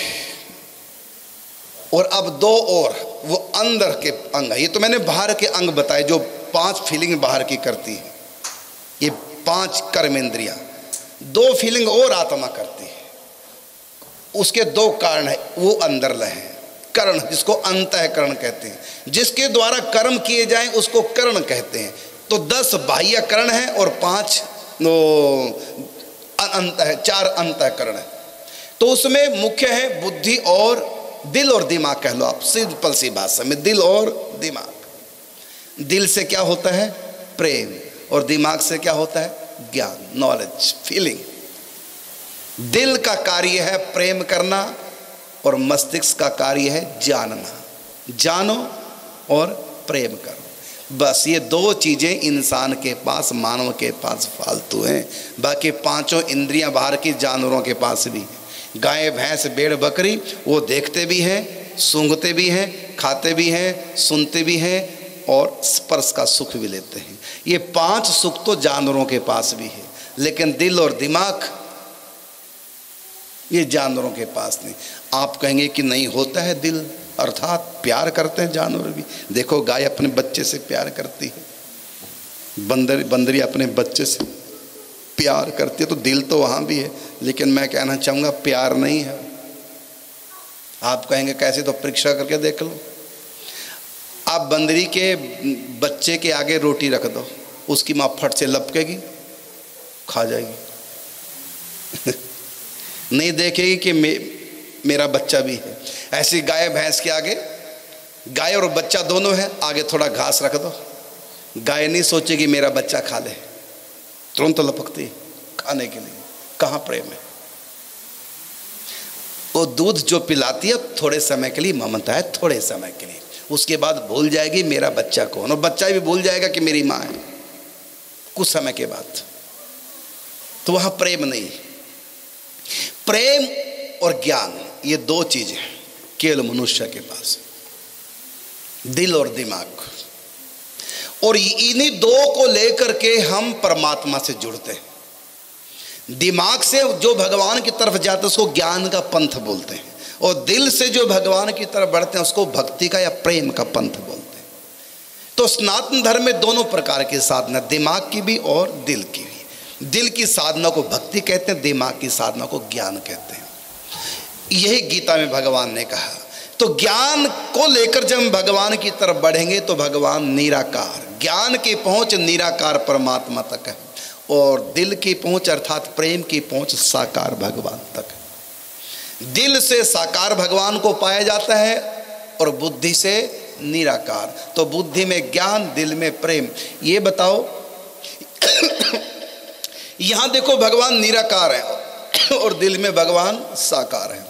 और अब 2 और वो अंदर के अंग है। ये तो मैंने बाहर के अंग बताए जो 5 फीलिंग बाहर की करती है। ये 5 कर्म इंद्रियां, 2 फीलिंग और आत्मा करती है। उसके 2 कारण है, वो अंदर लहे कर्ण, जिसको अंतःकरण कहते हैं। जिसके द्वारा कर्म किए जाएं उसको कर्ण कहते हैं। तो 10 बाह्य कर्ण है और 5 4 अंतःकरण है। तो उसमें मुख्य है बुद्धि और दिल और दिमाग कह लो आप, सिंपल सी भाषा में दिल और दिमाग। दिल से क्या होता है? प्रेम। और दिमाग से क्या होता है? ज्ञान, नॉलेज, फीलिंग। दिल का कार्य है प्रेम करना और मस्तिष्क का कार्य है जानना। जानो और प्रेम करो। बस ये 2 चीज़ें इंसान के पास, मानव के पास फालतू हैं। बाकी 5 इंद्रियां बाहर की जानवरों के पास भी हैं। गाय, भैंस, भेड़, बकरी वो देखते भी हैं, सूंघते भी हैं, खाते भी हैं, सुनते भी हैं और स्पर्श का सुख भी लेते हैं। ये 5 सुख तो जानवरों के पास भी है, लेकिन दिल और दिमाग ये जानवरों के पास नहीं। आप कहेंगे कि नहीं होता है दिल, अर्थात प्यार करते हैं जानवर भी। देखो गाय अपने बच्चे से प्यार करती है, बंदरी अपने बच्चे से प्यार करती है, तो दिल तो वहाँ भी है। लेकिन मैं कहना चाहूँगा प्यार नहीं है। आप कहेंगे कैसे? तो परीक्षा करके देख लो। आप बंदरी के बच्चे के आगे रोटी रख दो, उसकी माँ फट से लपकेगी, खा जाएगी नहीं देखेगी कि मेरा बच्चा भी है। ऐसी गाय भैंस के आगे, गाय और बच्चा दोनों है, आगे थोड़ा घास रख दो, गाय नहीं सोचेगी मेरा बच्चा खा ले, तुरंत लपकती है खाने के लिए। कहाँ प्रेम है? वो दूध जो पिलाती है थोड़े समय के लिए ममता है, थोड़े समय के लिए, उसके बाद भूल जाएगी मेरा बच्चा कौन, और बच्चा भी भूल जाएगा कि मेरी माँ है कुछ समय के बाद। तो वहाँ प्रेम नहीं। प्रेम और ज्ञान ये 2 चीजें केवल मनुष्य के पास, दिल और दिमाग। और इन्हीं 2 को लेकर के हम परमात्मा से जुड़ते हैं। दिमाग से जो भगवान की तरफ जाते हैं उसको ज्ञान का पंथ बोलते हैं, और दिल से जो भगवान की तरफ बढ़ते हैं उसको भक्ति का या प्रेम का पंथ बोलते हैं। तो सनातन धर्म में दोनों प्रकार की साधना, दिमाग की भी और दिल की भी। दिल की साधना को भक्ति कहते हैं, दिमाग की साधना को ज्ञान कहते हैं। यही गीता में भगवान ने कहा। तो ज्ञान को लेकर जब हम भगवान की तरफ बढ़ेंगे तो भगवान निराकार, ज्ञान की पहुंच निराकार परमात्मा तक है, और दिल की पहुंच अर्थात प्रेम की पहुंच साकार भगवान तक है। दिल से साकार भगवान को पाया जाता है और बुद्धि से निराकार। तो बुद्धि में ज्ञान, दिल में प्रेम। ये बताओ यहां देखो भगवान निराकार है और दिल में भगवान साकार है।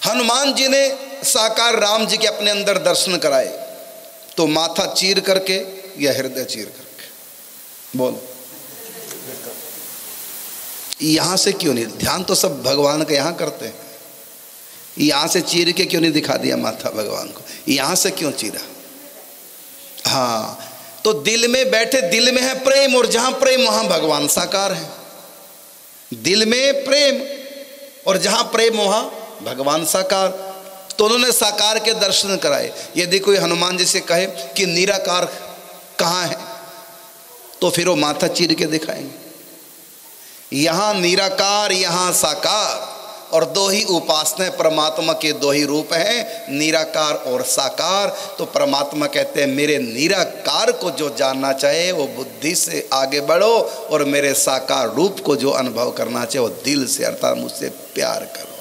हनुमान जी ने साकार राम जी के अपने अंदर दर्शन कराए, तो माथा चीर करके या हृदय चीर करके? बोलो, यहां से क्यों नहीं? ध्यान तो सब भगवान का यहां करते हैं, यहां से चीर के क्यों नहीं दिखा दिया माथा भगवान को? यहां से क्यों चीरा? हाँ, तो दिल में बैठे, दिल में है प्रेम, और जहां प्रेम वहां भगवान साकार है। दिल में प्रेम और जहां प्रेम वहां भगवान साकार। तो उन्होंने साकार के दर्शन कराए। यदि कोई हनुमान जी से कहे कि निराकार कहाँ है, तो फिर वो माथा चीर के दिखाएंगे। यहाँ निराकार, यहाँ साकार, और 2 ही उपासना परमात्मा के 2 ही रूप हैं, निराकार और साकार। तो परमात्मा कहते हैं मेरे निराकार को जो जानना चाहे वो बुद्धि से आगे बढ़ो, और मेरे साकार रूप को जो अनुभव करना चाहे वो दिल से अर्थात मुझसे प्यार करो।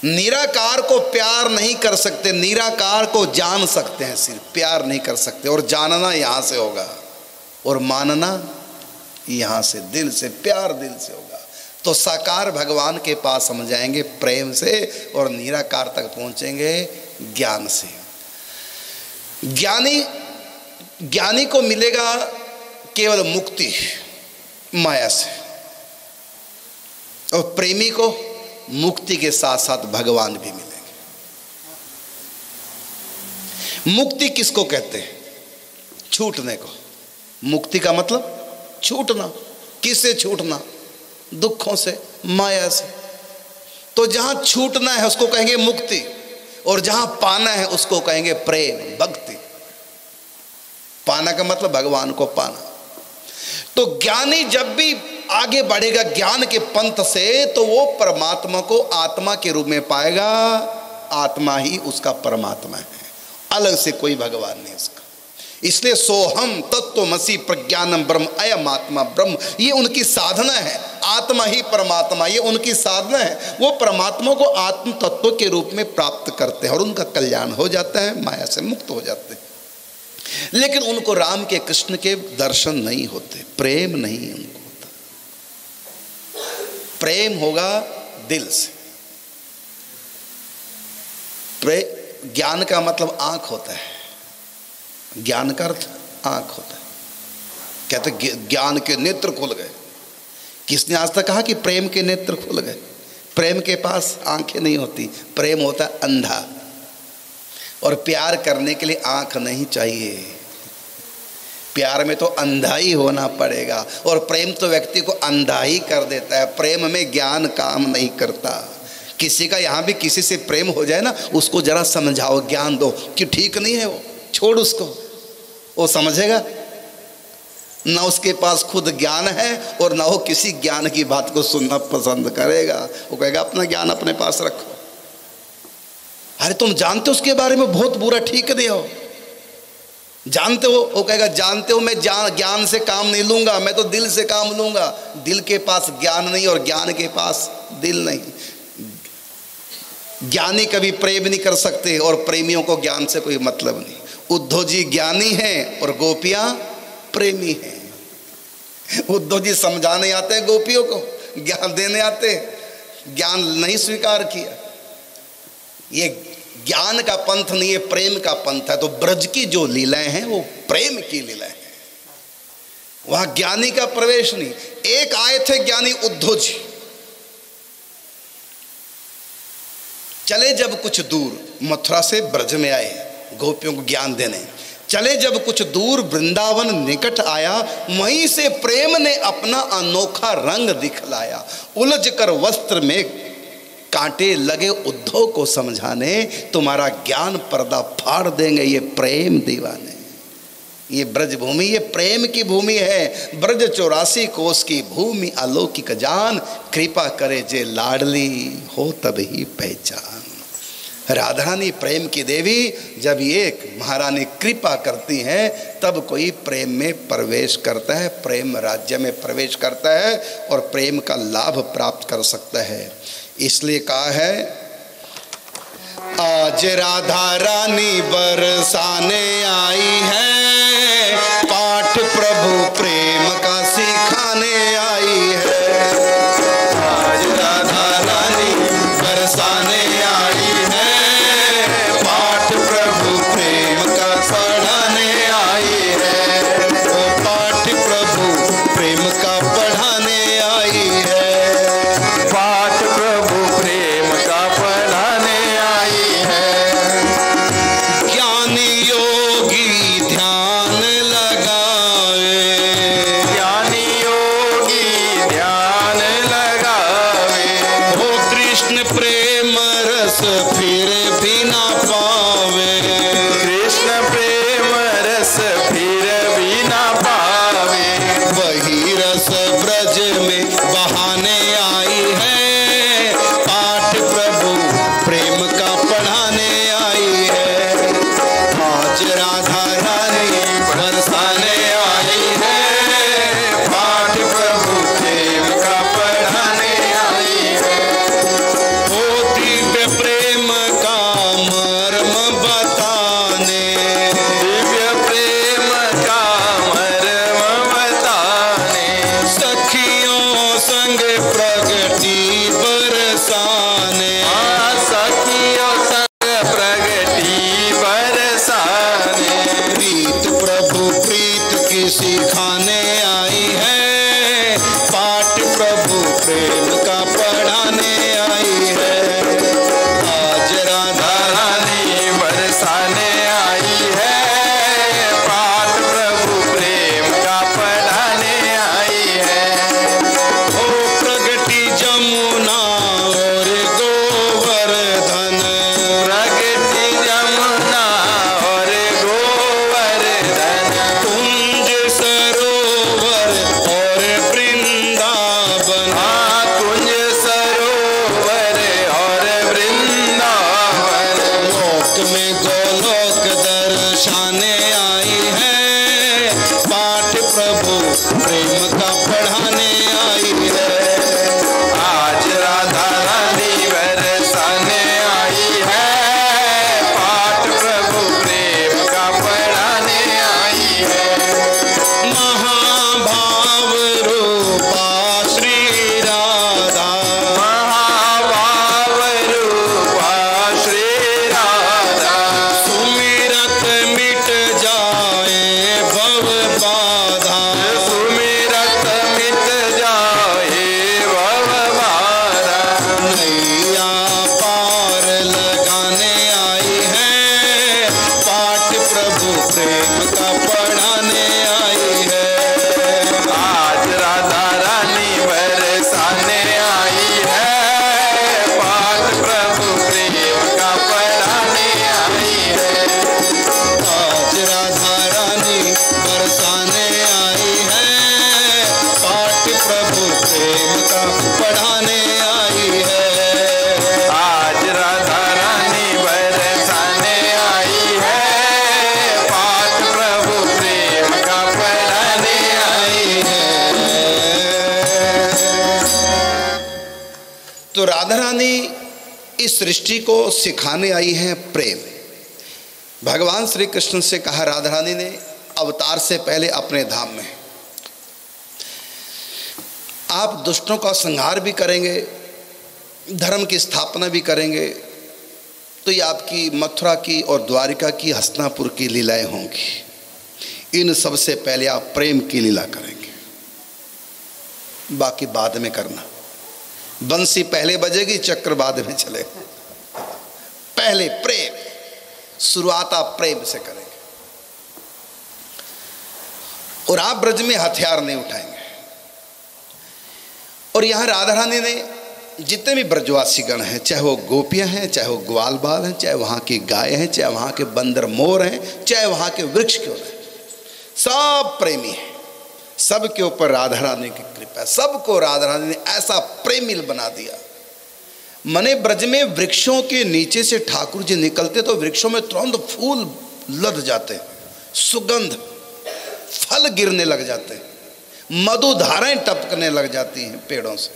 निराकार को प्यार नहीं कर सकते, निराकार को जान सकते हैं, सिर्फ प्यार नहीं कर सकते। और जानना यहाँ से होगा और मानना यहाँ से, दिल से, प्यार दिल से होगा। तो साकार भगवान के पास हम जाएंगे प्रेम से और निराकार तक पहुंचेंगे ज्ञान से। ज्ञानी को मिलेगा केवल मुक्ति माया से, और प्रेमी को मुक्ति के साथ साथ भगवान भी मिलेंगे। मुक्ति किसको कहते हैं? छूटने को। मुक्ति का मतलब छूटना। किससे छूटना? दुखों से, माया से। तो जहां छूटना है उसको कहेंगे मुक्ति, और जहां पाना है उसको कहेंगे प्रेम, भक्ति। पाना का मतलब भगवान को पाना। तो ज्ञानी जब भी आगे बढ़ेगा ज्ञान के पंथ से, तो वो परमात्मा को आत्मा के रूप में पाएगा। आत्मा ही उसका परमात्मा है, अलग से कोई भगवान नहीं उसका। इसलिए सोहम तत्वमसि प्रज्ञानम ब्रह्म, अयम आत्मा ब्रह्म, ये उनकी साधना है। आत्मा ही परमात्मा, ये उनकी साधना है। वो परमात्मा को आत्म तत्व के रूप में प्राप्त करते हैं और उनका कल्याण हो जाता है, माया से मुक्त हो जाते हैं। लेकिन उनको राम के कृष्ण के दर्शन नहीं होते, प्रेम नहीं उनको होता। प्रेम होगा दिल से। ज्ञान का मतलब आंख होता है। ज्ञान का अर्थ आंख होता है। कहते ज्ञान के नेत्र खुल गए। किसने आज तक कहा कि प्रेम के नेत्र खुल गए? प्रेम के पास आंखें नहीं होती। प्रेम होता है अंधा, और प्यार करने के लिए आंख नहीं चाहिए। प्यार में तो अंधा ही होना पड़ेगा, और प्रेम तो व्यक्ति को अंधा ही कर देता है। प्रेम में ज्ञान काम नहीं करता। किसी का यहाँ भी किसी से प्रेम हो जाए ना, उसको जरा समझाओ, ज्ञान दो कि ठीक नहीं है वो, छोड़ उसको, वो समझेगा ना। उसके पास खुद ज्ञान है और ना वो किसी ज्ञान की बात को सुनना पसंद करेगा। वो कहेगा अपना ज्ञान अपने पास रखो। अरे तुम जानते हो उसके बारे में बहुत बुरा, ठीक नहीं हो, जानते हो? वो कहेगा जानते हो, मैं ज्ञान से काम नहीं लूंगा, मैं तो दिल से काम लूंगा। दिल के पास ज्ञान नहीं और ज्ञान के पास दिल नहीं। ज्ञानी कभी प्रेम नहीं कर सकते और प्रेमियों को ज्ञान से कोई मतलब नहीं। उद्धव जी ज्ञानी हैं और गोपियां प्रेमी हैं। उद्धव जी समझाने आते हैं गोपियों को, ज्ञान देने आते हैं, ज्ञान नहीं स्वीकार किया। ये ज्ञान का पंथ नहीं है, प्रेम का पंथ है। तो ब्रज की जो लीलाएं हैं वो प्रेम की लीलाएं हैं, वहां ज्ञानी का प्रवेश नहीं। एक आए थे ज्ञानी उद्धव जी, चले जब कुछ दूर, मथुरा से ब्रज में आए गोपियों को ज्ञान देने। चले जब कुछ दूर, वृंदावन निकट आया, वहीं से प्रेम ने अपना अनोखा रंग दिखलाया। उलझ कर वस्त्र में कांटे लगे उद्धव को समझाने, तुम्हारा ज्ञान पर्दा फाड़ देंगे ये प्रेम दीवाने। ये ब्रज भूमि, ये प्रेम की भूमि है। ब्रज 84 कोस की भूमि अलौकिक जान, कृपा करे जे लाडली हो तभी पहचान। राधा रानी प्रेम की देवी, जब ये महारानी कृपा करती हैं तब कोई प्रेम में प्रवेश करता है, प्रेम राज्य में प्रवेश करता है और प्रेम का लाभ प्राप्त कर सकता है। इसलिए कहा है, आज राधा रानी बरसाने आई है, पाठ प्रभु प्रेम का सिखाने आई है। आज राधा रानी बरसाने आई है, पाठ प्रभु प्रेम का पढ़ाने आई है। वो पाठ प्रभु प्रेम का पढ़ाने आई है, पाठ प्रभु प्रेम का पढ़ाने आई है। ज्ञानी योगी ध्यान सिखाने आई है, पाठ प्रभु प्रेम का पढ़ाने आई है। आज राधा रानी बरसाने आई है, पाठ प्रभु प्रेम का पढ़ाने आई है। ओ प्रगति जमुना और गोवर्धन, प्रगति जमुना और गोवर्धन, कुंज सरोवर और वृंदावन, कुंज सरोवर और वृंदावन, लोक में गोलोक दर्शाने आई है, पाठ प्रभु प्रेम का पढ़ाने आई है। आज राधा रानी बरसाने आई है, पाठ प्रभु प्रेम का पढ़ाने आई है। महाभाव रूपा श्री राधा, महाभाव रूपा श्री राधा, सुमिरत मिट जाए भव बाधा, सुमिरत मिट जाए भव बाधा, नैया पार लगाने आई है, पाठ प्रभु प्रेम का पढ़ाने आई है। आज राधा रानी बरसाने आई है, पाठ प्रभु प्रेम का पढ़ाने आई है। आज राधा रानी बरसाने आई है, पाठ प्रभु प्रेम का पढ़ाने आई है। आज राधा रानी बरसाने आई है, पाठ प्रभु प्रेम का पढ़ाने आई तो राधा रानी इस सृष्टि को सिखाने आई है प्रेम। भगवान श्री कृष्ण से कहा राधा रानी ने अवतार से पहले अपने धाम में, आप दुष्टों का संहार भी करेंगे, धर्म की स्थापना भी करेंगे, तो ये आपकी मथुरा की और द्वारिका की हस्तिनापुर की लीलाएं होंगी। इन सबसे पहले आप प्रेम की लीला करेंगे, बाकी बाद में करना। बंसी पहले बजेगी, चक्र बाद में चलेगा। पहले प्रेम, शुरुआत आप प्रेम से करेंगे। और आप ब्रज में हथियार नहीं उठाएंगे। और यहां राधा रानी ने जितने भी ब्रजवासी गण हैं, चाहे वो गोपियां हैं, चाहे वो ग्वाल बाल हैं, चाहे वहां की गाय हैं, चाहे वहां के बंदर मोर हैं, चाहे वहां के वृक्ष क्यों हैं, सब प्रेमी हैं। सबके ऊपर राधा रानी की कृपा है। सबको राधा रानी ने ऐसा प्रेमिल बना दिया। मने ब्रज में वृक्षों के नीचे से ठाकुर जी निकलते तो वृक्षों में तुरंत फूल लद जाते हैं, सुगंध, फल गिरने लग जाते हैं, मधुधाराएं टपकने लग जाती हैं पेड़ों से।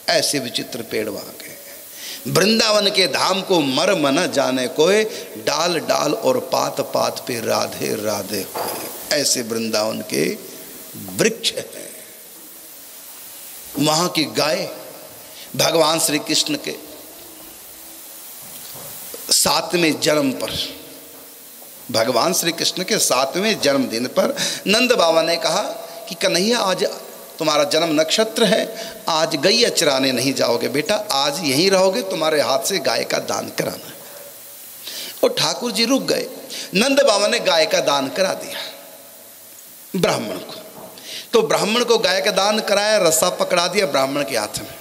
ऐसे विचित्र पेड़ वहां के। वृंदावन के धाम को मर्म न जाने कोई, डाल डाल और पात पात पे राधे राधे होए। ऐसे वृंदावन के वृक्ष हैं। वहां की गाय भगवान श्री कृष्ण के 7वें जन्म पर, भगवान श्री कृष्ण के 7वें जन्मदिन पर नंद बाबा ने कहा कि कन्हैया आज तुम्हारा जन्म नक्षत्र है, आज गैया चराने नहीं जाओगे बेटा, आज यहीं रहोगे, तुम्हारे हाथ से गाय का दान कराना है। और ठाकुर जी रुक गए। नंद बाबा ने गाय का दान करा दिया ब्राह्मण को। तो ब्राह्मण को गाय का दान कराया, रस्सा पकड़ा दिया ब्राह्मण के हाथ में।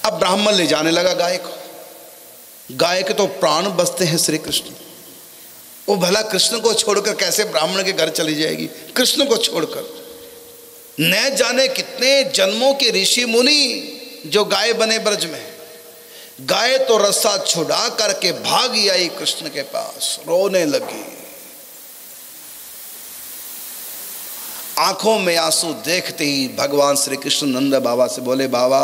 अब ब्राह्मण ले जाने लगा गाय को। गाय के तो प्राण बसते हैं श्री कृष्ण। वो भला कृष्ण को छोड़कर कैसे ब्राह्मण के घर चली जाएगी? कृष्ण को छोड़कर न जाने कितने जन्मों के ऋषि मुनि जो गाय बने ब्रज में। गाय तो रस्सा छुड़ा करके भागी आई कृष्ण के पास, रोने लगी, आंखों में आंसू देखते ही भगवान श्री कृष्ण नंद बाबा से बोले, बाबा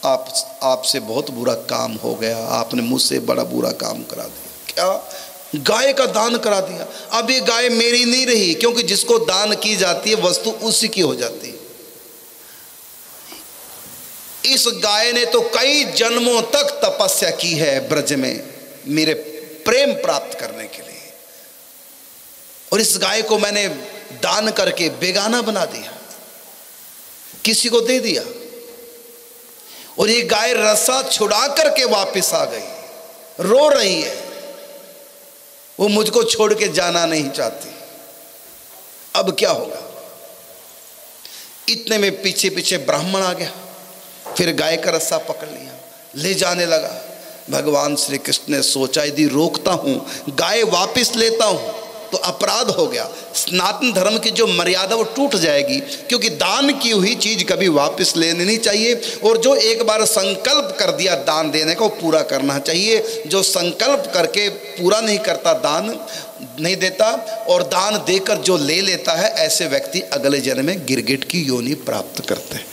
आपसे बहुत बुरा काम हो गया, आपने मुझसे बड़ा बुरा काम करा दिया। क्या? गाय का दान करा दिया। अब ये गाय मेरी नहीं रही, क्योंकि जिसको दान की जाती है वस्तु उसी की हो जाती है। इस गाय ने तो कई जन्मों तक तपस्या की है ब्रज में मेरे प्रेम प्राप्त करने के लिए, और इस गाय को मैंने दान करके बेगाना बना दिया, किसी को दे दिया, और ये गाय रस्सा छुड़ा करके वापस आ गई, रो रही है, वो मुझको छोड़ के जाना नहीं चाहती। अब क्या होगा? इतने में पीछे पीछे ब्राह्मण आ गया, फिर गाय का रस्सा पकड़ लिया, ले जाने लगा। भगवान श्री कृष्ण ने सोचा यदि रोकता हूं, गाय वापस लेता हूं तो अपराध हो गया, सनातन धर्म की जो मर्यादा वो टूट जाएगी, क्योंकि दान की हुई चीज कभी वापस लेनी नहीं चाहिए, और जो एक बार संकल्प कर दिया दान देने का वो पूरा करना चाहिए। जो संकल्प करके पूरा नहीं करता, दान नहीं देता, और दान देकर जो ले लेता है, ऐसे व्यक्ति अगले जन्म में गिरगिट की योनि प्राप्त करते हैं।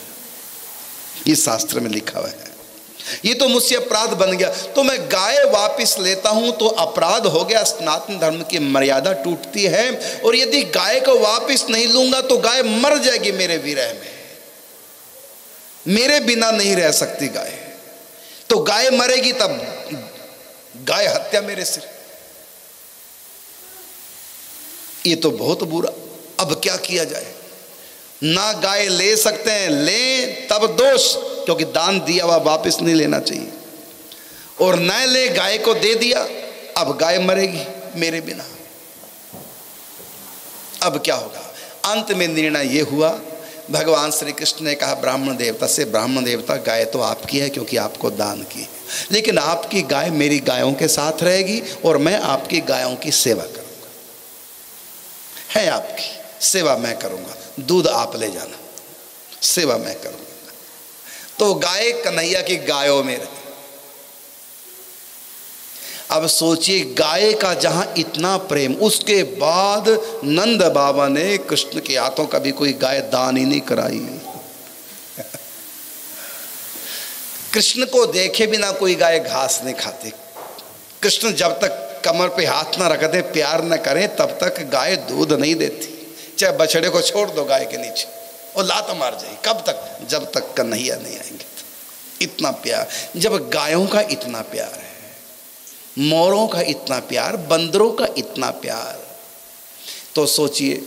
ये शास्त्र में लिखा हुआ है। ये तो मुझसे अपराध बन गया, तो मैं गाय वापस लेता हूं तो अपराध हो गया, सनातन धर्म की मर्यादा टूटती है, और यदि गाय को वापस नहीं लूंगा तो गाय मर जाएगी मेरे विरह में, मेरे बिना नहीं रह सकती गाय, तो गाय मरेगी तब गाय हत्या मेरे सिर। ये तो बहुत बुरा। अब क्या किया जाए? ना गाय ले सकते हैं, ले तब दोष, क्योंकि दान दिया हुआ वापस नहीं लेना चाहिए, और न ले गाय को दे दिया, अब गाय मरेगी मेरे बिना। अब क्या होगा? अंत में निर्णय ये हुआ, भगवान श्री कृष्ण ने कहा ब्राह्मण देवता से, ब्राह्मण देवता गाय तो आपकी है क्योंकि आपको दान की, लेकिन आपकी गाय मेरी गायों के साथ रहेगी और मैं आपकी गायों की सेवा करूंगा, है आपकी सेवा मैं करूंगा, दूध आप ले जाना, सेवा मैं करूंगा। तो गाय कन्हैया की गायों में रही। अब सोचिए, गाय का जहां इतना प्रेम, उसके बाद नंद बाबा ने कृष्ण के हाथों कभी कोई गाय दान ही नहीं कराई। कृष्ण को देखे बिना कोई गाय घास नहीं खाती। कृष्ण जब तक कमर पे हाथ ना रख दे, प्यार न करें, तब तक गाय दूध नहीं देती। चाहे बछड़े को छोड़ दो गाय के नीचे, और लात मार जाएगी। कब तक? जब तक कन्हैया नहीं आएंगे। इतना प्यार, जब गायों का इतना प्यार है, मोरों का इतना प्यार, बंदरों का इतना प्यार, तो सोचिए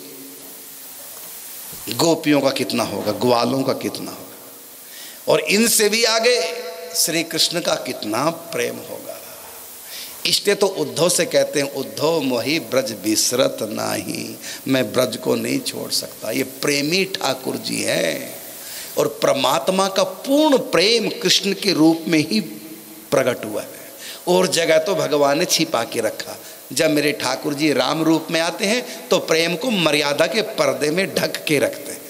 गोपियों का कितना होगा, ग्वालों का कितना होगा, और इनसे भी आगे श्री कृष्ण का कितना प्रेम होगा। इसलिए तो उद्धव से कहते हैं, उद्धव मोहि ब्रज बिसरत नाही, मैं ब्रज को नहीं छोड़ सकता। ये प्रेमी ठाकुर जी हैं, और परमात्मा का पूर्ण प्रेम कृष्ण के रूप में ही प्रकट हुआ है, और जगह तो भगवान ने छिपा के रखा। जब मेरे ठाकुर जी राम रूप में आते हैं तो प्रेम को मर्यादा के पर्दे में ढक के रखते हैं,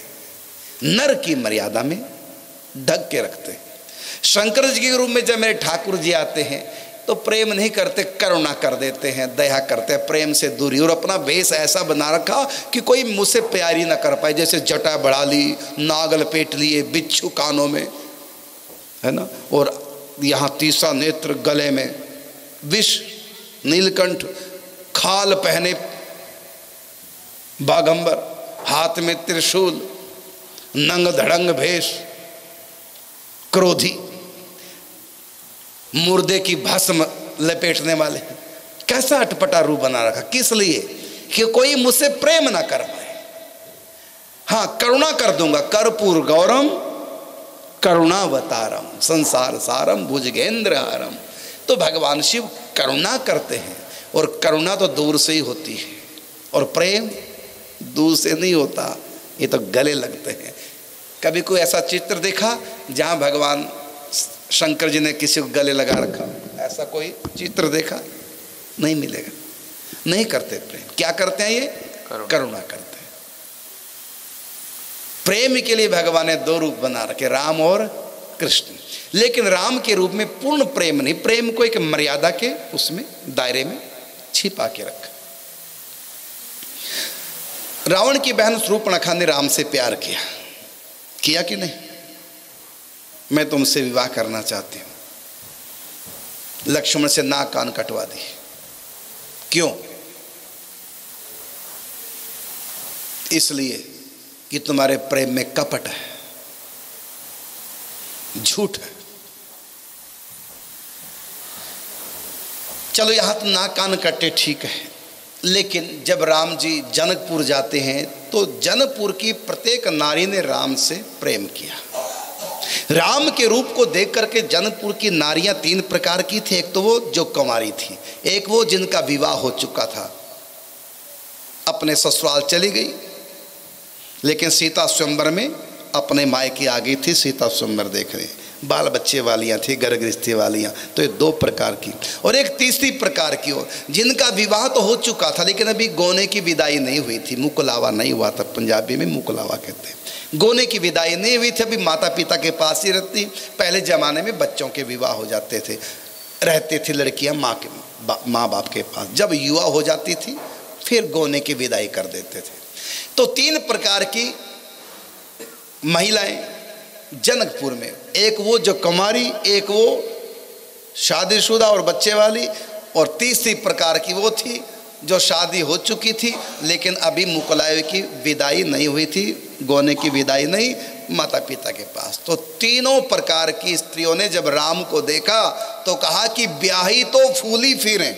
नर की मर्यादा में ढक के रखते हैं। शंकर जी के रूप में जब मेरे ठाकुर जी आते हैं तो प्रेम नहीं करते, करुणा कर देते हैं, दया करते हैं, प्रेम से दूरी, और अपना वेश ऐसा बना रखा कि कोई मुझसे प्यारी ना कर पाए। जैसे जटा बढ़ा ली, नागल पेट लिए, बिच्छू कानों में, है ना, और यहाँ तीसरा नेत्र गले में, विष, नीलकंठ, खाल पहने बागंबर, हाथ में त्रिशूल, नंग धड़ंग भेष, क्रोधी, मुर्दे की भस्म लपेटने वाले, कैसा अटपटा रूप बना रखा। किस लिए? कि कोई मुझसे प्रेम ना कर पाए। हाँ, करुणा कर दूंगा, कर्पूर गौरम करुणावतारम संसार सारम भुजगेंद्र हारम। तो भगवान शिव करुणा करते हैं, और करुणा तो दूर से ही होती है, और प्रेम दूर से नहीं होता, ये तो गले लगते हैं। कभी कोई ऐसा चित्र देखा जहाँ भगवान शंकर जी ने किसी को गले लगा रखा? ऐसा कोई चित्र देखा? नहीं मिलेगा। नहीं करते प्रेम। क्या करते हैं? ये करुणा करते हैं। प्रेम के लिए भगवान ने दो रूप बना रखे, राम और कृष्ण। लेकिन राम के रूप में पूर्ण प्रेम नहीं, प्रेम को एक मर्यादा के उसमें दायरे में छिपा के रखा। रावण की बहन शूर्पणखा ने राम से प्यार किया कि नहीं? मैं तुमसे विवाह करना चाहती हूं। लक्ष्मण से नाक कान कटवा दी। क्यों? इसलिए कि तुम्हारे प्रेम में कपट है, झूठ है। चलो यहां तो नाक कान कटे, ठीक है, लेकिन जब राम जी जनकपुर जाते हैं तो जनकपुर की प्रत्येक नारी ने राम से प्रेम किया। राम के रूप को देख करके जनकपुर की नारियां 3 प्रकार की थी। एक तो वो जो कुंवारी थी, एक वो जिनका विवाह हो चुका था, अपने ससुराल चली गई, लेकिन सीता स्वयंवर में अपने मायके आ गई थी। सीता स्वयंवर देख रहे, बाल बच्चे वालियाँ थी, घर गृहस्थी वालियाँ। तो ये 2 प्रकार की। और एक तीसरी प्रकार की हो जिनका विवाह तो हो चुका था लेकिन अभी गोने की विदाई नहीं हुई थी, मुकलावा नहीं हुआ था, पंजाबी में मुकलावा कहते हैं। गोने की विदाई नहीं हुई थी, अभी माता पिता के पास ही रहती। पहले ज़माने में बच्चों के विवाह हो जाते थे, रहते थे लड़कियाँ माँ बाप के पास। जब युवा हो जाती थी फिर गोने की विदाई कर देते थे। तो 3 प्रकार की महिलाएं जनकपुर में, एक वो जो कुमारी, एक वो शादीशुदा और बच्चे वाली, और तीसरी प्रकार की वो थी जो शादी हो चुकी थी लेकिन अभी मुकलावे की विदाई नहीं हुई थी, गोने की विदाई नहीं, माता पिता के पास। तो तीनों प्रकार की स्त्रियों ने जब राम को देखा तो कहा कि ब्याही तो फूली फिरें,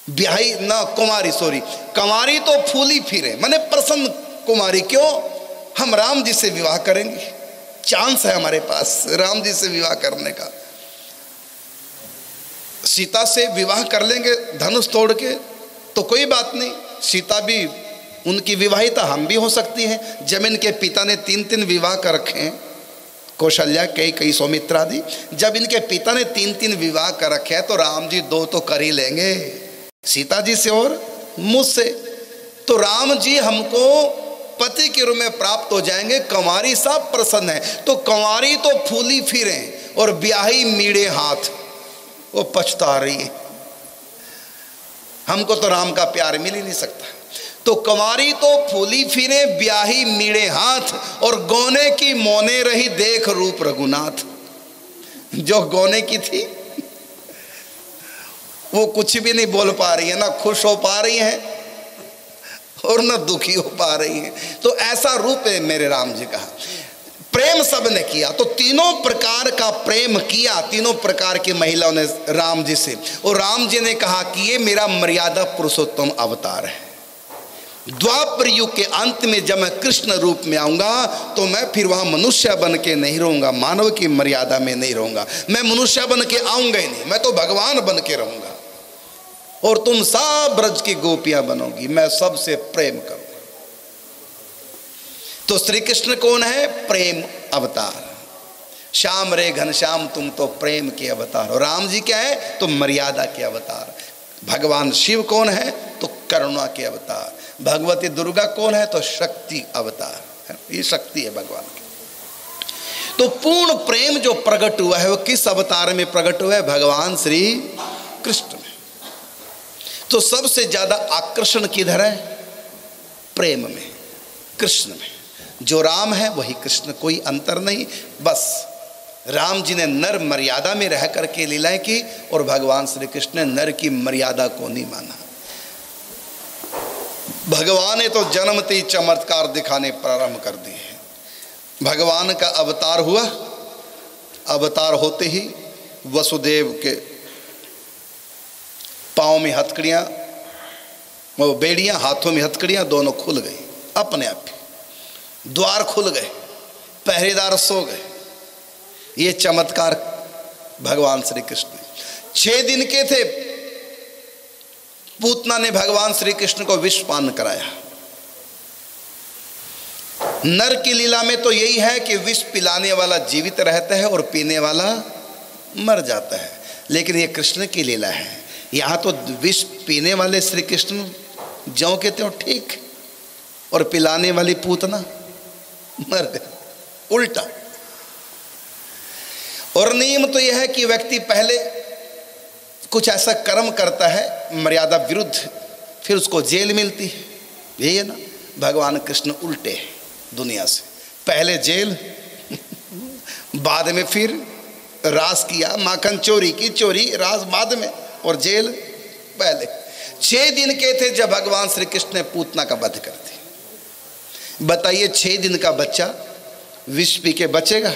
ब्याही ना कुमारी, सॉरी कुमारी तो फूली फिरें, माने प्रसन्न कुमारी। क्यों? हम राम जी से विवाह करेंगे, चांस है हमारे पास राम जी से विवाह करने का। सीता से विवाह कर लेंगे धनुष तोड़ के तो कोई बात नहीं, सीता भी उनकी विवाहिता, हम भी हो सकती हैं। जब इनके पिता ने 3 विवाह कर रखे हैं, कौशल्या, कई सौमित्र आदि, जब इनके पिता ने 3 विवाह कर रखे हैं तो राम जी 2 तो कर ही लेंगे, सीता जी से और मुझसे। तो राम जी हमको पति के रूप में प्राप्त हो जाएंगे। कंवारी सब प्रसन्न है, तो कंवारी तो फूली फिरें और ब्याही मीड़े हाथ, वो पछता रही है, हमको तो राम का प्यार मिल ही नहीं सकता। तो कंवारी तो फूली फिरे, ब्याही मीड़े हाथ, और गोने की मोने रही देख रूप रघुनाथ। जो गोने की थी वो कुछ भी नहीं बोल पा रही है, ना खुश हो पा रही है और न दुखी हो पा रही है। तो ऐसा रूप है मेरे राम जी का। प्रेम सब ने किया, तो तीनों प्रकार का प्रेम किया, तीनों प्रकार की महिलाओं ने राम जी से। और राम जी ने कहा कि ये मेरा मर्यादा पुरुषोत्तम अवतार है। द्वापर युग के अंत में जब मैं कृष्ण रूप में आऊंगा तो मैं फिर वहां मनुष्य बन के नहीं रहूंगा, मानव की मर्यादा में नहीं रहूंगा, मैं मनुष्य बन के आऊंगा ही नहीं, मैं तो भगवान बन के रहूंगा। और तुम सब ब्रज की गोपियां बनोगी, मैं सबसे प्रेम करूंगा। तो श्री कृष्ण कौन है? प्रेम अवतार। श्याम रे घनश्याम तुम तो प्रेम के अवतार। और राम जी क्या है? तो मर्यादा के अवतार। भगवान शिव कौन है? तो करुणा के अवतार। भगवती दुर्गा कौन है? तो शक्ति अवतार। ये शक्ति है भगवान की। तो पूर्ण प्रेम जो प्रकट हुआ है वो किस अवतार में प्रकट हुआ है? भगवान श्री कृष्ण में। तो सबसे ज्यादा आकर्षण किधर है? प्रेम में, कृष्ण में। जो राम है वही कृष्ण, कोई अंतर नहीं। बस राम जी ने नर मर्यादा में रह करके लीलाएं की और भगवान श्री कृष्ण ने नर की मर्यादा को नहीं माना। भगवान ने तो जन्मते ही चमत्कार दिखाने प्रारंभ कर दिए। भगवान का अवतार हुआ, अवतार होते ही वसुदेव के पाँव में हथकड़ियाँ, वो बेड़ियाँ, हाथों में हथकड़ियाँ, दोनों खुल गई अपने आप ही। द्वार खुल गए, पहरेदार सो गए। ये चमत्कार भगवान श्री कृष्ण 6 दिन के थे। पूतना ने भगवान श्री कृष्ण को विष पान कराया। नर की लीला में तो यही है कि विष पिलाने वाला जीवित रहता है और पीने वाला मर जाता है, लेकिन ये कृष्ण की लीला है। यहाँ तो विष पीने वाले श्री कृष्ण ज्यों के त्यों ठीक, और पिलाने वाली पूतना मर गए, उल्टा। और नियम तो यह है कि व्यक्ति पहले कुछ ऐसा कर्म करता है मर्यादा विरुद्ध, फिर उसको जेल मिलती है। यही है ना, भगवान कृष्ण उल्टे हैं दुनिया से। पहले जेल, बाद में फिर रास किया, माखन चोरी की, चोरी रास बाद में, और जेल पहले। 6 दिन के थे जब भगवान श्री कृष्ण ने पूतना का वध कर दिया। बताइए 6 दिन का बच्चा विष पी के बचेगा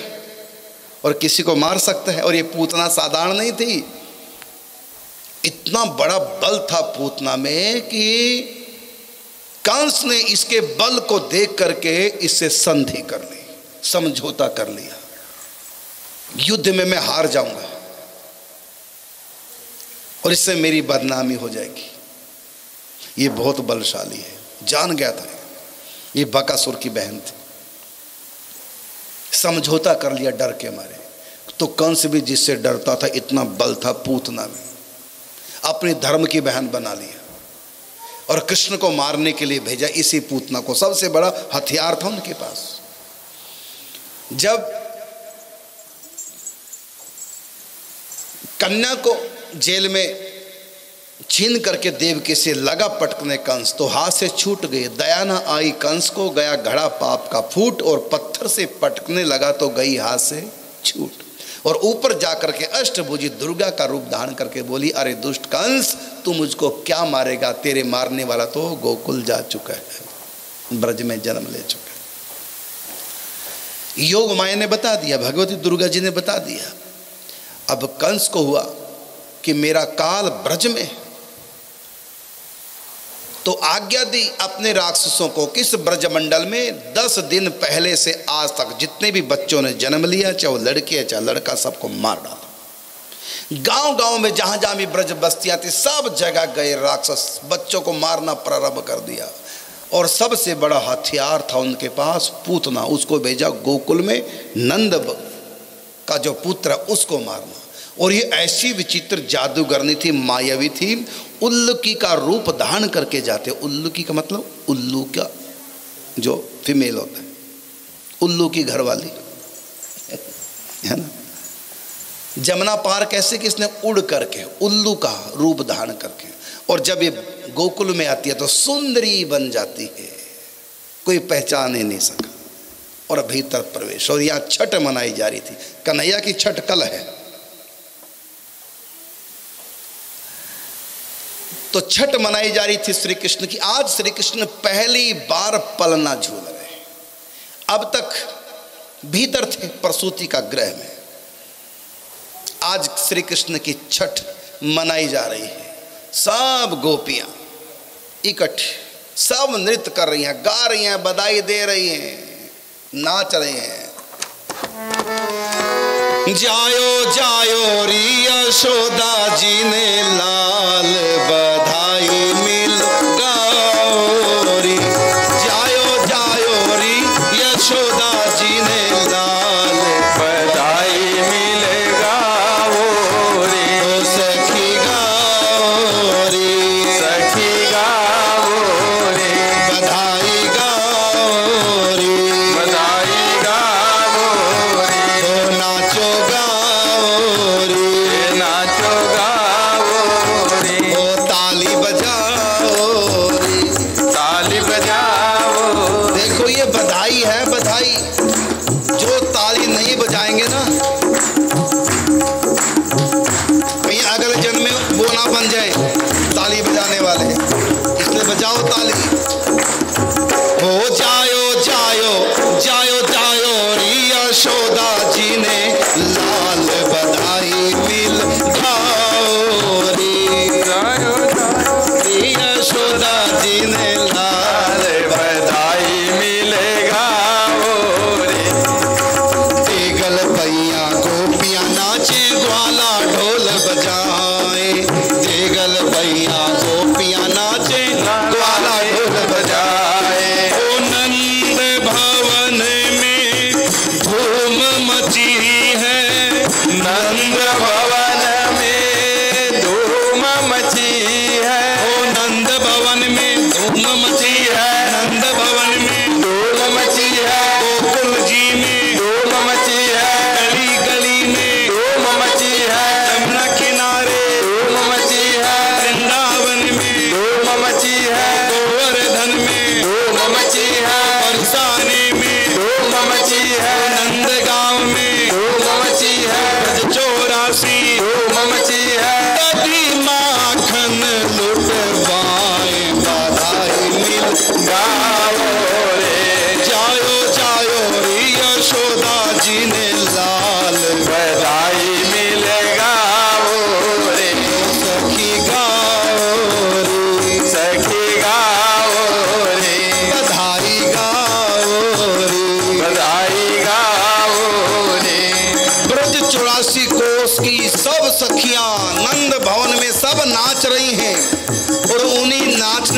और किसी को मार सकता है? और ये पूतना साधारण नहीं थी, इतना बड़ा बल था पूतना में कि कंस ने इसके बल को देख करके इससे संधि कर ली, समझौता कर लिया, युद्ध में मैं हार जाऊंगा और इससे मेरी बदनामी हो जाएगी। ये बहुत बलशाली है, जान गया था ये बकासुर की बहन थी, समझौता कर लिया डर के मारे। तो कंस भी जिससे डरता था, इतना बल था पूतना में, अपने धर्म की बहन बना लिया और कृष्ण को मारने के लिए भेजा इसी पूतना को। सबसे बड़ा हथियार था उनके पास। जब कन्या को जेल में छीन करके देवकी से लगा पटकने कंस, तो हाथ से छूट गई, दया न आई कंस को, गया घड़ा पाप का फूट, और पत्थर से पटकने लगा तो गई हाथ से छूट। और ऊपर जाकर के अष्टभुजी दुर्गा का रूप धारण करके बोली, अरे दुष्ट कंस, तू मुझको क्या मारेगा, तेरे मारने वाला तो गोकुल जा चुका है, ब्रज में जन्म ले चुका है। योग माया ने बता दिया, भगवती दुर्गा जी ने बता दिया। अब कंस को हुआ कि मेरा काल ब्रज में, तो आज्ञा दी अपने राक्षसों को, किस ब्रजमंडल में 10 दिन पहले से आज तक जितने भी बच्चों ने जन्म लिया, चाहे वो लड़के चाहे लड़का, सबको मार डाला। गांव गांव में जहां जहां भी ब्रज बस्तियां थी, सब जगह गए राक्षस, बच्चों को मारना प्रारंभ कर दिया। और सबसे बड़ा हथियार था उनके पास पूतना, उसको भेजा गोकुल में नंद का जो पुत्र है उसको मारना। और ये ऐसी विचित्र जादूगरनी थी, मायावी थी, उल्लूकी का रूप धारण करके जाते। उल्लूकी का मतलब उल्लू का जो फीमेल होता है, उल्लू की घरवाली है ना। जमुना पार कैसे किसने उड़ करके उल्लू का रूप धारण करके, और जब ये गोकुल में आती है तो सुंदरी बन जाती है, कोई पहचान ही नहीं सका, और भीतर प्रवेश। और यहाँ छठ मनाई जा रही थी, कन्हैया की छठ कल है, तो छठ मनाई जा रही थी श्री कृष्ण की। आज श्री कृष्ण पहली बार पलना झूल रहे। अब तक भीतर थे प्रसूति का गृह में, आज श्री कृष्ण की छठ मनाई जा रही है। सब गोपियां इकट्ठी, सब नृत्य कर रही हैं, गा रही हैं, बधाई दे रही हैं, नाच रहे हैं। जायो जायो री यशोदा जी ने लाल बधाई मिल गाओ री, जायो जायो री यशोदा जी ने लाल बधाई मिल गाओ रे, तो सखी गाओ रे, सखी गाओ रे, बधाई गाओ रे, बधाई गाओ रे, तो नाचो गाओ रे, नाचो गाओ रे, ओ ताली बजाओ रे, ताली बजाओ। देखो ये बधाई है, बधाई। जो ताली नहीं बजाएंगे ना, कहीं अगले जन्म में वो ना बन जाए ताली बजाने वाले, इसलिए बजाओ ताली। हो जायो जायो जायो जायो री यशोदा जी ने लाल बधाई मिल गाओ रे, जायो री यशोदा जी ने लाल बधाई मिलेगा रे, तेगल पैया गोपियां नाचे, ग्वाला ढोल बजाए, तेगल पैया गोपियां नाचे, ग्वाला ढोल बजाए।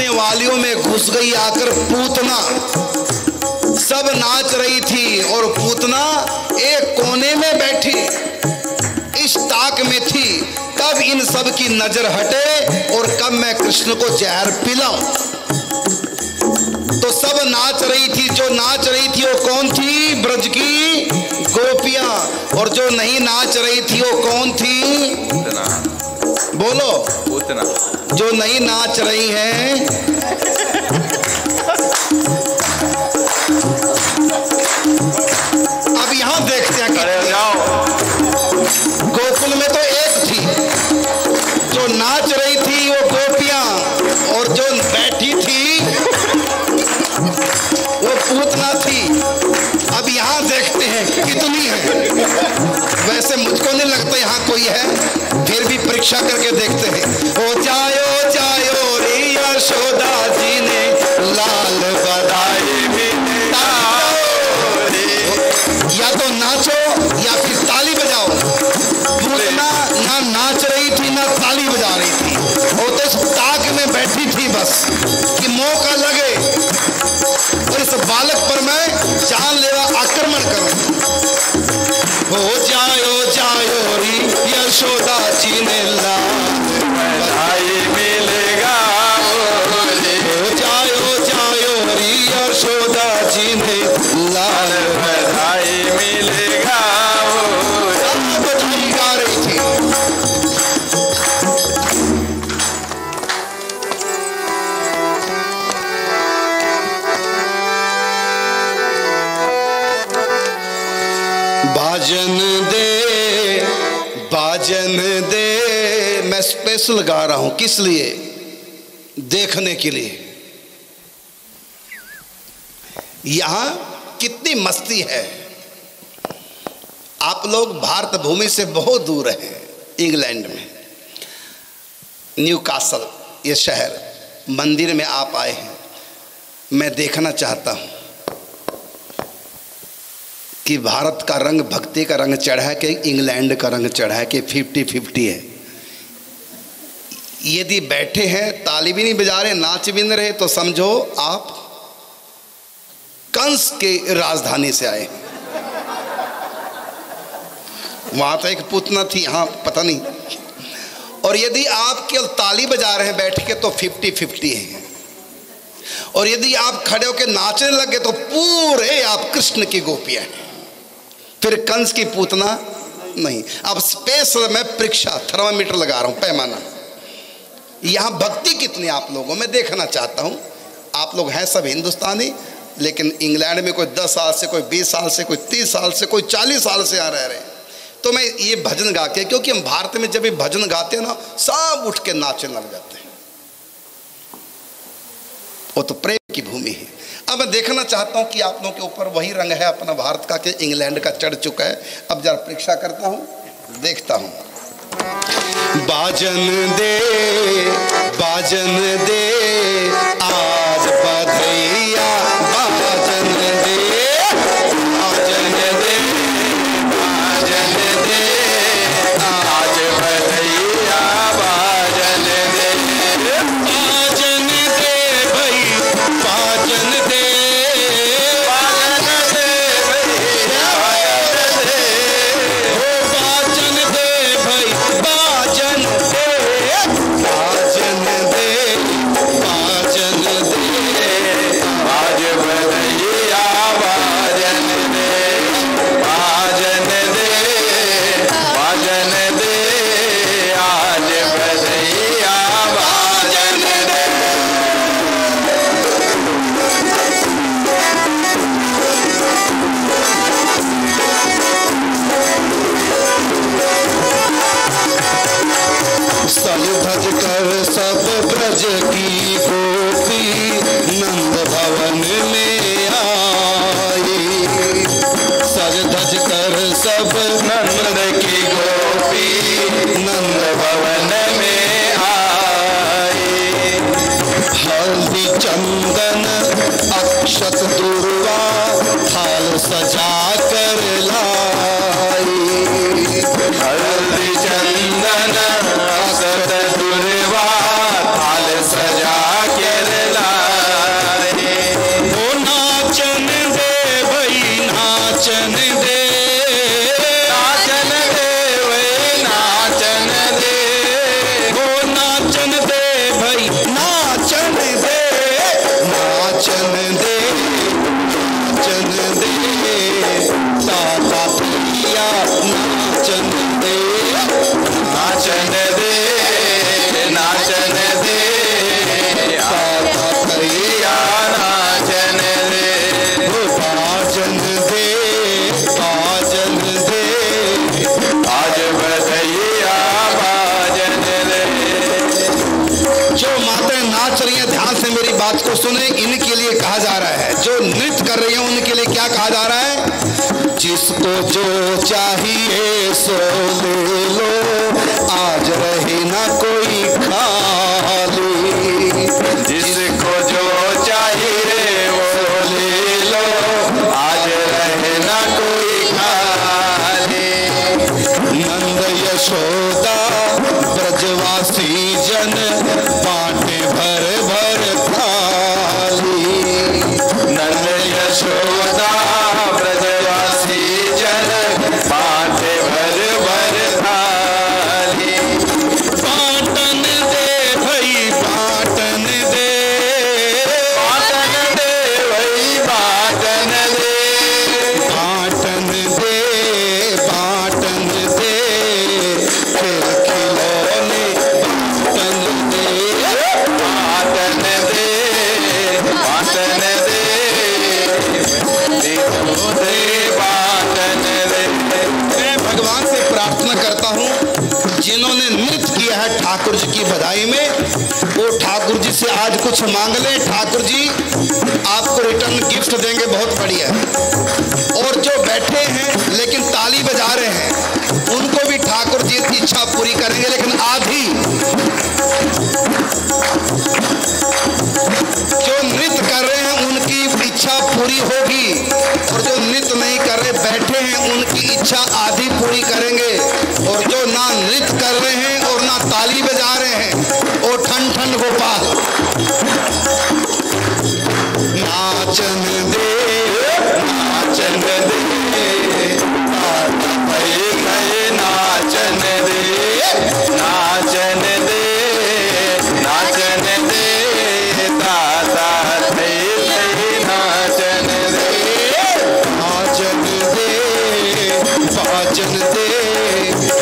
नाचने वालियों में घुस गई आकर पूतना। सब नाच रही थी और पूतना एक कोने में बैठी इस ताक में थी। कब इन सब की नजर हटे और कब मैं कृष्ण को जहर पिलाऊं। तो सब नाच रही थी। जो नाच रही थी वो कौन थी? ब्रज की गोपियां। और जो नहीं नाच रही थी वो कौन थी? पूतना। बोलो। पूतना। जो नहीं नाच रही हैं अब यहां देखते हैं कि गोकुल में तो एक थी, जो नाच रही थी वो गोपियां, और जो बैठी थी वो पूतना थी। अब यहां देखते हैं कितनी है। वैसे मुझको नहीं लगता यहां कोई है, फिर भी परीक्षा करके देखते हैं। ओ जायो जायो रे यशोदा जी ने लाल बधाई या तो नाचो या फिर ताली बजाओ। पूतना ना नाच रही थी ना ताली बजा रही थी, वो तो इस ताक में बैठी थी बस कि मौका लगे और इस बालक पर मैं जानलेवा आक्रमण करूं। हो जायो जायो री यशोदा जी ने लाल बधाई मिलेगा। हो जायो जायो री यशोदा जी ने लाल बधाई मिलेगा। बधाई गा रही थी। बाजन दे बाजन दे। मैं स्पेशल गा रहा हूं, किस लिए? देखने के लिए। यहां कितनी मस्ती है। आप लोग भारत भूमि से बहुत दूर हैं। इंग्लैंड में न्यू कासल ये शहर, मंदिर में आप आए हैं। मैं देखना चाहता हूं कि भारत का रंग, भक्ति का रंग चढ़ा है कि इंग्लैंड का रंग चढ़ा है कि 50-50 है। यदि बैठे हैं, ताली भी नहीं बजा रहे, नाच भी नहीं रहे, तो समझो आप कंस के राजधानी से आए। वहां तो एक पूतना थी, हाँ पता नहीं। और यदि आप केवल ताली बजा रहे हैं बैठ के तो 50-50 है। और यदि आप खड़े होकर नाचने लगे तो पूरे आप कृष्ण की गोपियां हैं, फिर कंस की पूतना नहीं। अब स्पेशल मैं परीक्षा थर्मामीटर लगा रहा हूं, पैमाना। यहां भक्ति कितनी आप लोगों में देखना चाहता हूं। आप लोग हैं सब हिंदुस्तानी, लेकिन इंग्लैंड में कोई 10 साल से, कोई 20 साल से, कोई 30 साल से, कोई 40 साल से यहाँ रह रहे हैं। तो मैं ये भजन गा के, क्योंकि हम भारत में जब भी भजन गाते हैं ना, सब उठ के नाचने लग जाते हैं। वो तो प्रेम की भूमि है। अब मैं देखना चाहता हूं कि आप लोगों के ऊपर वही रंग है अपना भारत का कि इंग्लैंड का चढ़ चुका है। अब जरा परीक्षा करता हूं, देखता हूं। बाजन दे आज बधैया बाजन दे, बाजन दे, बाजन दे आज बधैया बाजन दे, बाजन दे भाई बाजन दे, बाजन दे भाई बाजन दे, भाई बाजन दे, बाजन दे, बाजन दे आज बधैया बाजन दे, बाजन दे, बाजन दे आज बधैया बाजन दे। सज धज कर सब ब्रज की गोपी नंद भवन में आई। सज धज कर सब नंद की गोपी नंद भवन में आई। हल्दी चंदन अक्षत दुर्वा थाल सजा कर लाई। हल्दी चंदन अक्षत दुर्वा थाल सजा कर नाचन दे ताता भैया नाचन दे नाचन दे नाचन दे ताता भैया नाचन दे बाजन दे बाजन दे आज बधैया बाजन दे। जो माताएं नाच रही हैं ध्यान से मेरी बात को सुने, इनके लिए कहा जा रहा है, जो नृत्य कर रही हैं उनके लिए क्या कहा जा रहा है, जिसको जो चाहिए सो ले लो, आज रहे ना कोई खाली। जिसको जो चाहिए वो ले लो, आज रहे ना कोई खाली। नंद यशोदा ब्रजवासी जन बांटे भर भर थाली। नंद यशोदा ब्रजवासी जन बांटे भर भर थाली। बाटन दे भई बाटन दे बाटन दे वही बाटन दे बाटन दे बाटन दे फिर खिलौने बाटन दे बाटन दे बाटन दे दे बाटन दे। मैं भगवान से प्रार्थना करता हूँ जिन्होंने नृत्य किया है ठाकुर जी की बधाई में, वो ठाकुर जी से आज कुछ मांग ले, ठाकुर जी आपको रिटर्न गिफ्ट देंगे बहुत बढ़िया। और जो बैठे हैं लेकिन ताली बजा रहे हैं उनको भी ठाकुर जी की इच्छा पूरी करेंगे, लेकिन आधी जो नृत्य कर रहे हैं उनकी इच्छा पूरी होगी, और जो नृत्य नहीं कर रहे बैठे हैं उनकी इच्छा आधी पूरी करेंगे। और जो ना नृत्य कर रहे हैं और ना ताली बजा रहे हैं वो ठन ठन गोपाल नाचन दे नाचन दे ताता भई गए नाचन दे नाचन दे नाचन दे ताता भई गए नाचन दे नाचन दे बाजन दे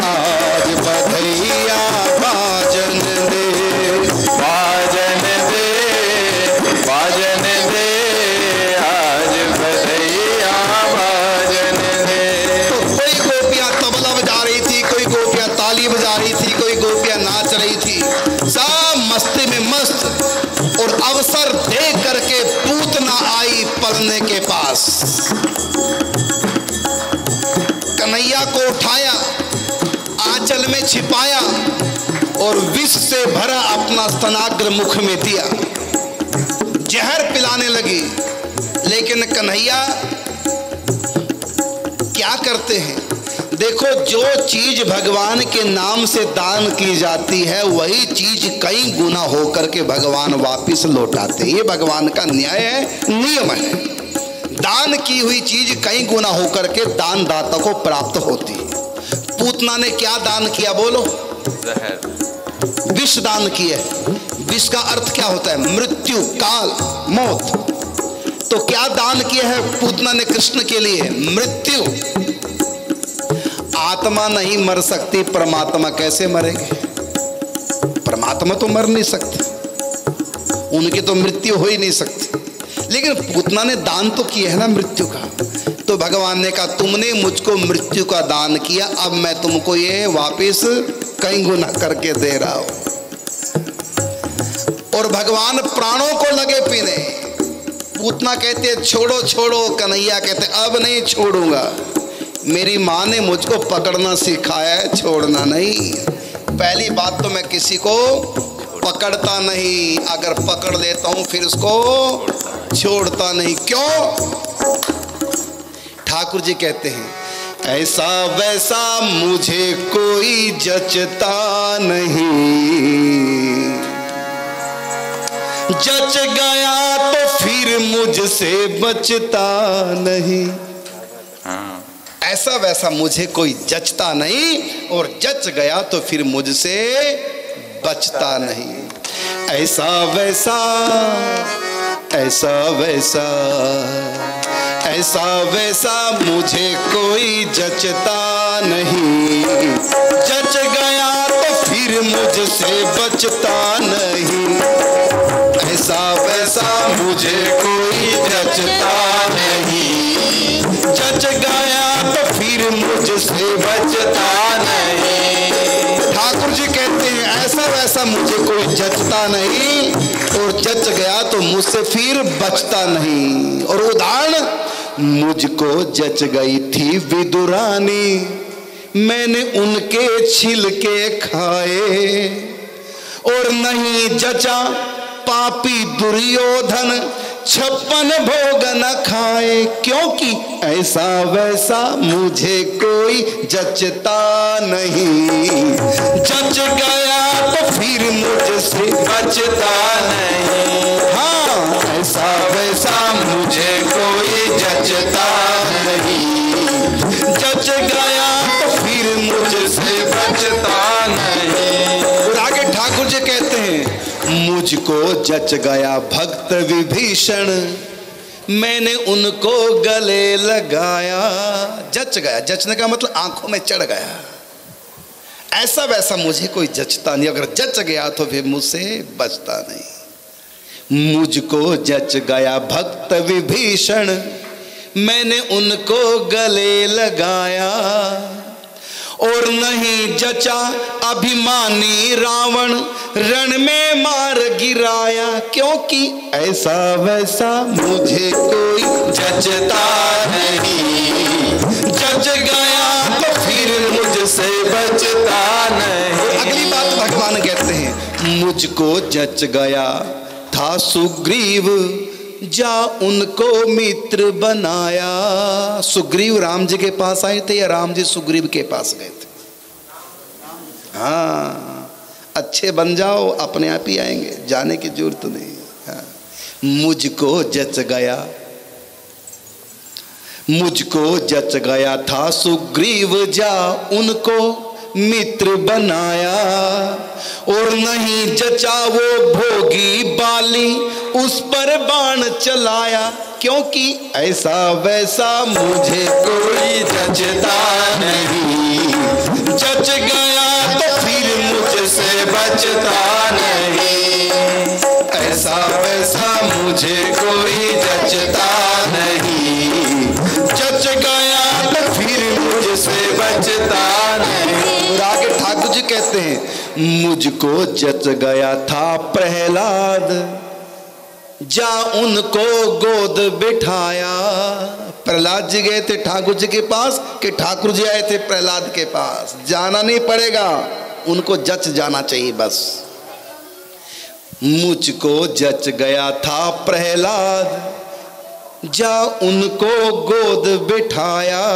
आज बधैया बाजन दे बाजन दे बाजन दे आज बधैया बाजन दे। तो कोई गोपियां तबला बजा रही थी, कोई गोपियां ताली बजा रही थी, कोई गोपियां नाच रही थी, सब मस्ती में मस्त। और अवसर देख करके पूतना आई पलने के पास, कन्हैया को उठाया, आंचल में छिपाया और विष से भरा अपना स्तनाग्र मुख में दिया, जहर पिलाने लगी। लेकिन कन्हैया क्या करते हैं, देखो जो चीज भगवान के नाम से दान की जाती है वही चीज कई गुना होकर के भगवान वापस लौटाते हैं। ये भगवान का न्याय है, नियम है। दान की हुई चीज कई गुना होकर के दानदाता को प्राप्त होती है। पूतना ने क्या दान किया बोलो? जहर विष दान किया। विष का अर्थ क्या होता है? मृत्यु, काल, मौत। तो क्या दान किया है पूतना ने कृष्ण के लिए? मृत्यु। आत्मा नहीं मर सकती, परमात्मा कैसे मरेंगे? परमात्मा तो मर नहीं सकते, उनकी तो मृत्यु हो ही नहीं सकती। लेकिन पूतना ने दान तो किया है ना मृत्यु का। तो भगवान ने कहा तुमने मुझको मृत्यु का दान किया, अब मैं तुमको ये वापस कई गुना करके दे रहा हूं। और भगवान प्राणों को लगे पीने। पूतना कहते छोड़ो छोड़ो, कन्हैया कहते अब नहीं छोड़ूंगा। मेरी माँ ने मुझको पकड़ना सिखाया है, छोड़ना नहीं। पहली बात तो मैं किसी को पकड़ता नहीं, अगर पकड़ लेता हूं फिर उसको छोड़ता नहीं। क्यों? ठाकुर जी कहते हैं ऐसा वैसा मुझे कोई जचता नहीं, जच गया तो फिर मुझसे बचता नहीं। ऐसा वैसा मुझे कोई जचता नहीं, और जच गया तो फिर मुझसे बचता नहीं। ऐसा वैसा ऐसा वैसा, ऐसा वैसा मुझे कोई जचता नहीं। जच गया तो फिर मुझसे बचता नहीं। ऐसा वैसा मुझे कोई जचता नहीं। जच गया तो फिर मुझसे बचता नहीं। ठाकुर जी कहते हैं ऐसा वैसा मुझे कोई जचता नहीं, और जच गया तो मुझसे फिर बचता नहीं। और उदाहरण, मुझको जच गई थी विदुरानी, मैंने उनके छिलके खाए। और नहीं जचा पापी दुर्योधन, 56 भोग न खाए। क्योंकि ऐसा वैसा मुझे कोई जचता नहीं। जच गया तो फिर मुझसे बचता नहीं। हाँ, ऐसा वैसा मुझे कोई जचता नहीं। जच गया तो फिर मुझसे बचता नहीं। और आगे ठाकुर जी कहते हैं, मुझको जच गया भक्त विभीषण, मैंने उनको गले लगाया। जच गया, जचने का मतलब आंखों में चढ़ गया। ऐसा वैसा मुझे कोई जचता नहीं, अगर जच गया तो फिर मुझसे बचता नहीं। मुझको जच गया भक्त विभीषण, मैंने उनको गले लगाया। और नहीं जचा अभिमानी रावण, रण में मार गिराया। क्योंकि ऐसा वैसा मुझे कोई जचता नहीं। जच गया तो फिर मुझसे बचता नहीं। अगली बात भगवान कहते हैं, मुझको जच गया था सुग्रीव, जा उनको मित्र बनाया। सुग्रीव राम जी के पास आए थे या राम जी सुग्रीव के पास गए थे? हाँ, अच्छे बन जाओ, अपने आप ही आएंगे, जाने की जरूरत नहीं। हाँ। मुझको जच गया, मुझको जच गया था सुग्रीव, जा उनको मित्र बनाया। और नहीं जचा वो भोगी बाली, उस पर बाण चलाया। क्योंकि ऐसा वैसा मुझे कोई जचता नहीं। जच गया तो फिर मुझसे बचता नहीं। ऐसा वैसा मुझे कोई जचता नहीं। जच गया तो फिर मुझसे बचता नहीं। और आगे ठाकुर जी कहते हैं, मुझको जच गया था प्रहलाद, जा उनको गोद बिठाया। प्रहलाद जी गए थे ठाकुर जी के पास कि ठाकुर जी आए थे प्रहलाद के पास? जाना नहीं पड़ेगा, उनको जच जाना चाहिए बस। मुझको जच गया था प्रहलाद, जा उनको गोद बिठाया।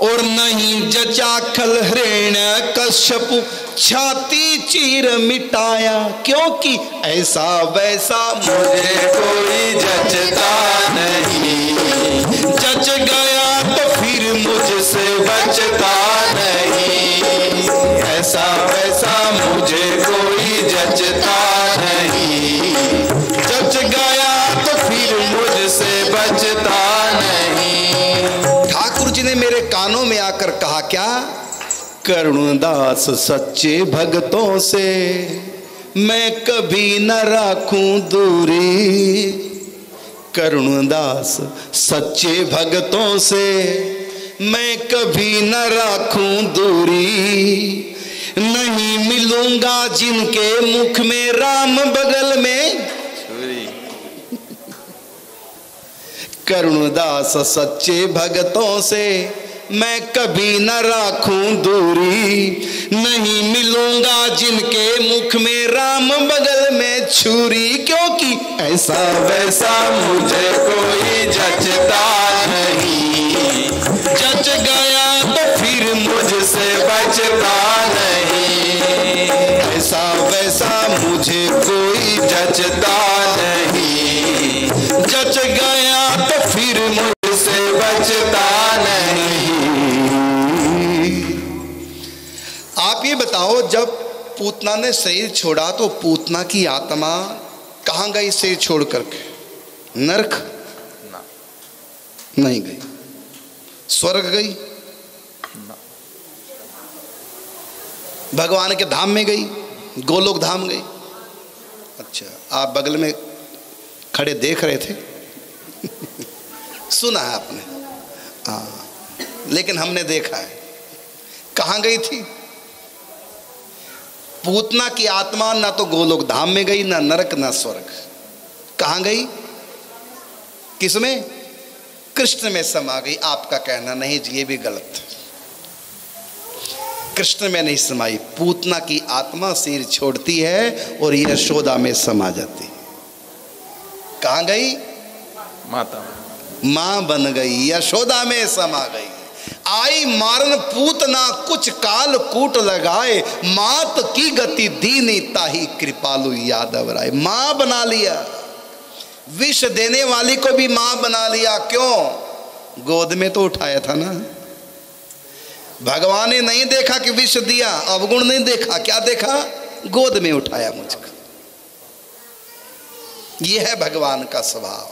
और नहीं जचा खल हिरण्य कश्यप, छाती चीर मिटाया। क्योंकि ऐसा वैसा मुझे कोई जचता नहीं। जच गया तो फिर मुझसे बचता नहीं। ऐसा वैसा मुझे कोई जचता नहीं। जच गया तो फिर मुझसे बचता नहीं। ठाकुर जी ने मेरे कानों में आकर कहा क्या? करुणदास सच्चे भक्तों से मैं कभी न राखूं दूरी। करुणदास सच्चे भक्तों से मैं कभी न राखूं दूरी। नहीं मिलूंगा जिनके मुख में राम बगल में छुरी। करुणदास सच्चे भक्तों से मैं कभी न राखूं दूरी। नहीं मिलूंगा जिनके मुख में राम बगल में छुरी। क्योंकि ऐसा वैसा मुझे कोई जचता नहीं। जच गया तो फिर मुझसे बचता नहीं। ऐसा वैसा मुझे कोई जचता नहीं। जच गया तो फिर मुझसे बचता नहीं। आप ये बताओ, जब पूतना ने शरीर छोड़ा तो पूतना की आत्मा कहाँ गई शरीर छोड़ करके? नरक नहीं गई, स्वर्ग गई, भगवान के धाम में गई, गोलोक धाम गई। अच्छा, आप बगल में खड़े देख रहे थे सुना है आपने? हाँ, लेकिन हमने देखा है। कहाँ गई थी? पूतना की आत्मा ना तो गोलोक धाम में गई, ना नरक, ना स्वर्ग। कहाँ गई? किसमें? कृष्ण में समा गई। आपका कहना नहीं जी, ये भी गलत। कृष्ण में नहीं समाई, पूतना की आत्मा सिर छोड़ती है और यशोदा में समा जाती। कहाँ गई? माता, मां बन गई, यशोदा में समा गई। आई मारन पूतना कुछ काल कूट लगाए, मात की गति दीनी ताही कृपालु यादव राय। मां बना लिया, विष देने वाली को भी मां बना लिया। क्यों? गोद में तो उठाया था ना। भगवान ने नहीं देखा कि विष दिया, अवगुण नहीं देखा, क्या देखा? गोद में उठाया मुझको। यह है भगवान का स्वभाव।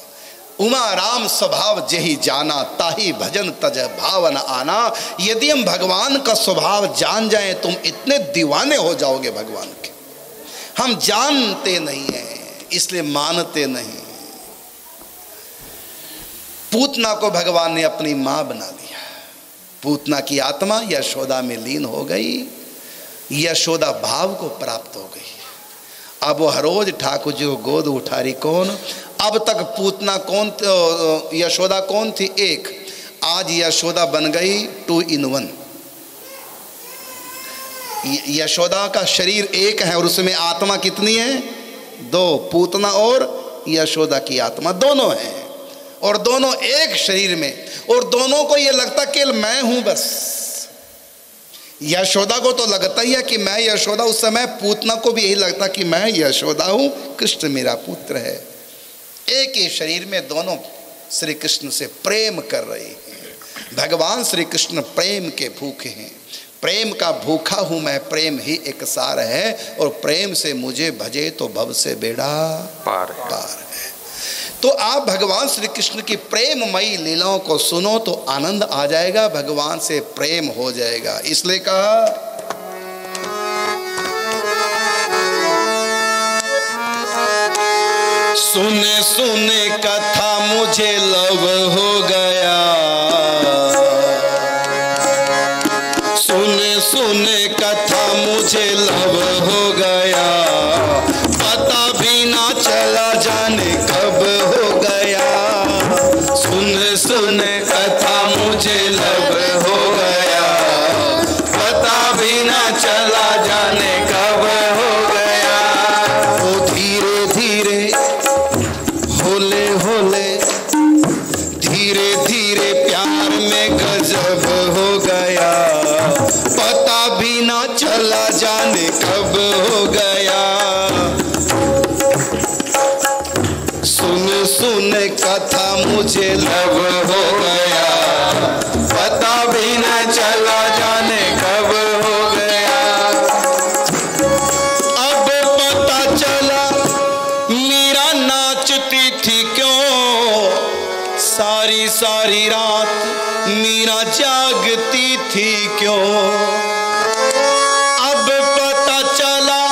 उमा राम स्वभाव जेहि जाना, ताही भजन तज भावन आना। यदि हम भगवान का स्वभाव जान जाएं, तुम इतने दीवाने हो जाओगे भगवान के। हम जानते नहीं हैं, इसलिए मानते नहीं। पूतना को भगवान ने अपनी मां बना लिया। पूतना की आत्मा यशोदा में लीन हो गई, यशोदा भाव को प्राप्त हो गई। अब वो हर रोज ठाकुर जी को गोद उठा रही। कौन? अब तक पूतना कौन, यशोदा कौन थी? एक। आज यशोदा बन गई 2 in 1। यशोदा का शरीर एक है और उसमें आत्मा कितनी है? 2। पूतना और यशोदा की आत्मा दोनों हैं, और दोनों एक शरीर में, और दोनों को ये लगता कि मैं हूं बस। यशोदा को तो लगता ही है कि मैं यशोदा, उस समय पूतना को भी यही लगता कि मैं यशोदा हूं, कृष्ण मेरा पुत्र है। एक ही शरीर में दोनों श्री कृष्ण से प्रेम कर रहे हैं। भगवान श्री कृष्ण प्रेम के भूखे हैं। प्रेम का भूखा हूं मैं, प्रेम ही एक सार है, और प्रेम से मुझे भजे तो भव से बेड़ा पार है। तो आप भगवान श्री कृष्ण की प्रेममयी लीलाओं को सुनो तो आनंद आ जाएगा, भगवान से प्रेम हो जाएगा। इसलिए कहा, सुने सुने कथा मुझे लव हो गया, सुने सुने कथा मुझे लव हो गया, पता भी ना चला जाने कब हो गया। सुन सुन कथा मुझे लव हो गया, पता भी ना चला जाने कब हो गया। वो धीरे धीरे होले होले, धीरे धीरे प्यार में गजब हो गया, पता भी ना चला जाने कब हो गया। सुन सुन कथा मुझे लव हो गया, पता भी न चला जाने कब हो गया। अब पता चला मीरा नाचती थी क्यों, सारी सारी रात मीरा जागती थी क्यों। अब पता चला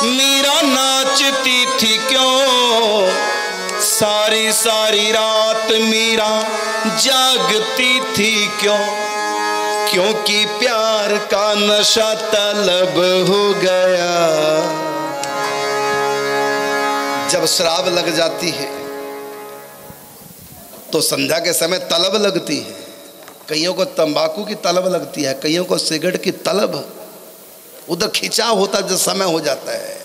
मीरा नाचती थी क्यों, सारी सारी रात मीरा जागती थी क्यों। क्योंकि प्यार का नशा तलब हो गया। जब शराब लग जाती है तो संध्या के समय तलब लगती है। कईयों को तंबाकू की तलब लगती है, कईयों को सिगरेट की तलब, उधर खिंचाव होता जो समय हो जाता है।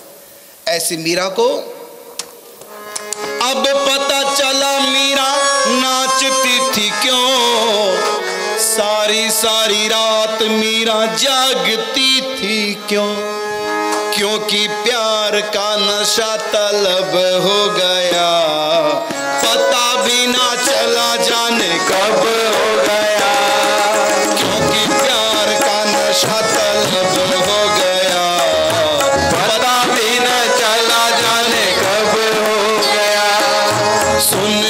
ऐसी मीरा को अब पता चला मीरा नाचती थी क्यों, सारी सारी रात मीरा जागती थी क्यों। क्योंकि प्यार का नशा तलब हो गया, पता भी ना चला जाने कब हो गया। क्योंकि प्यार का नशा तलब हो गया, पता भी ना चला जाने कब हो गया। सुन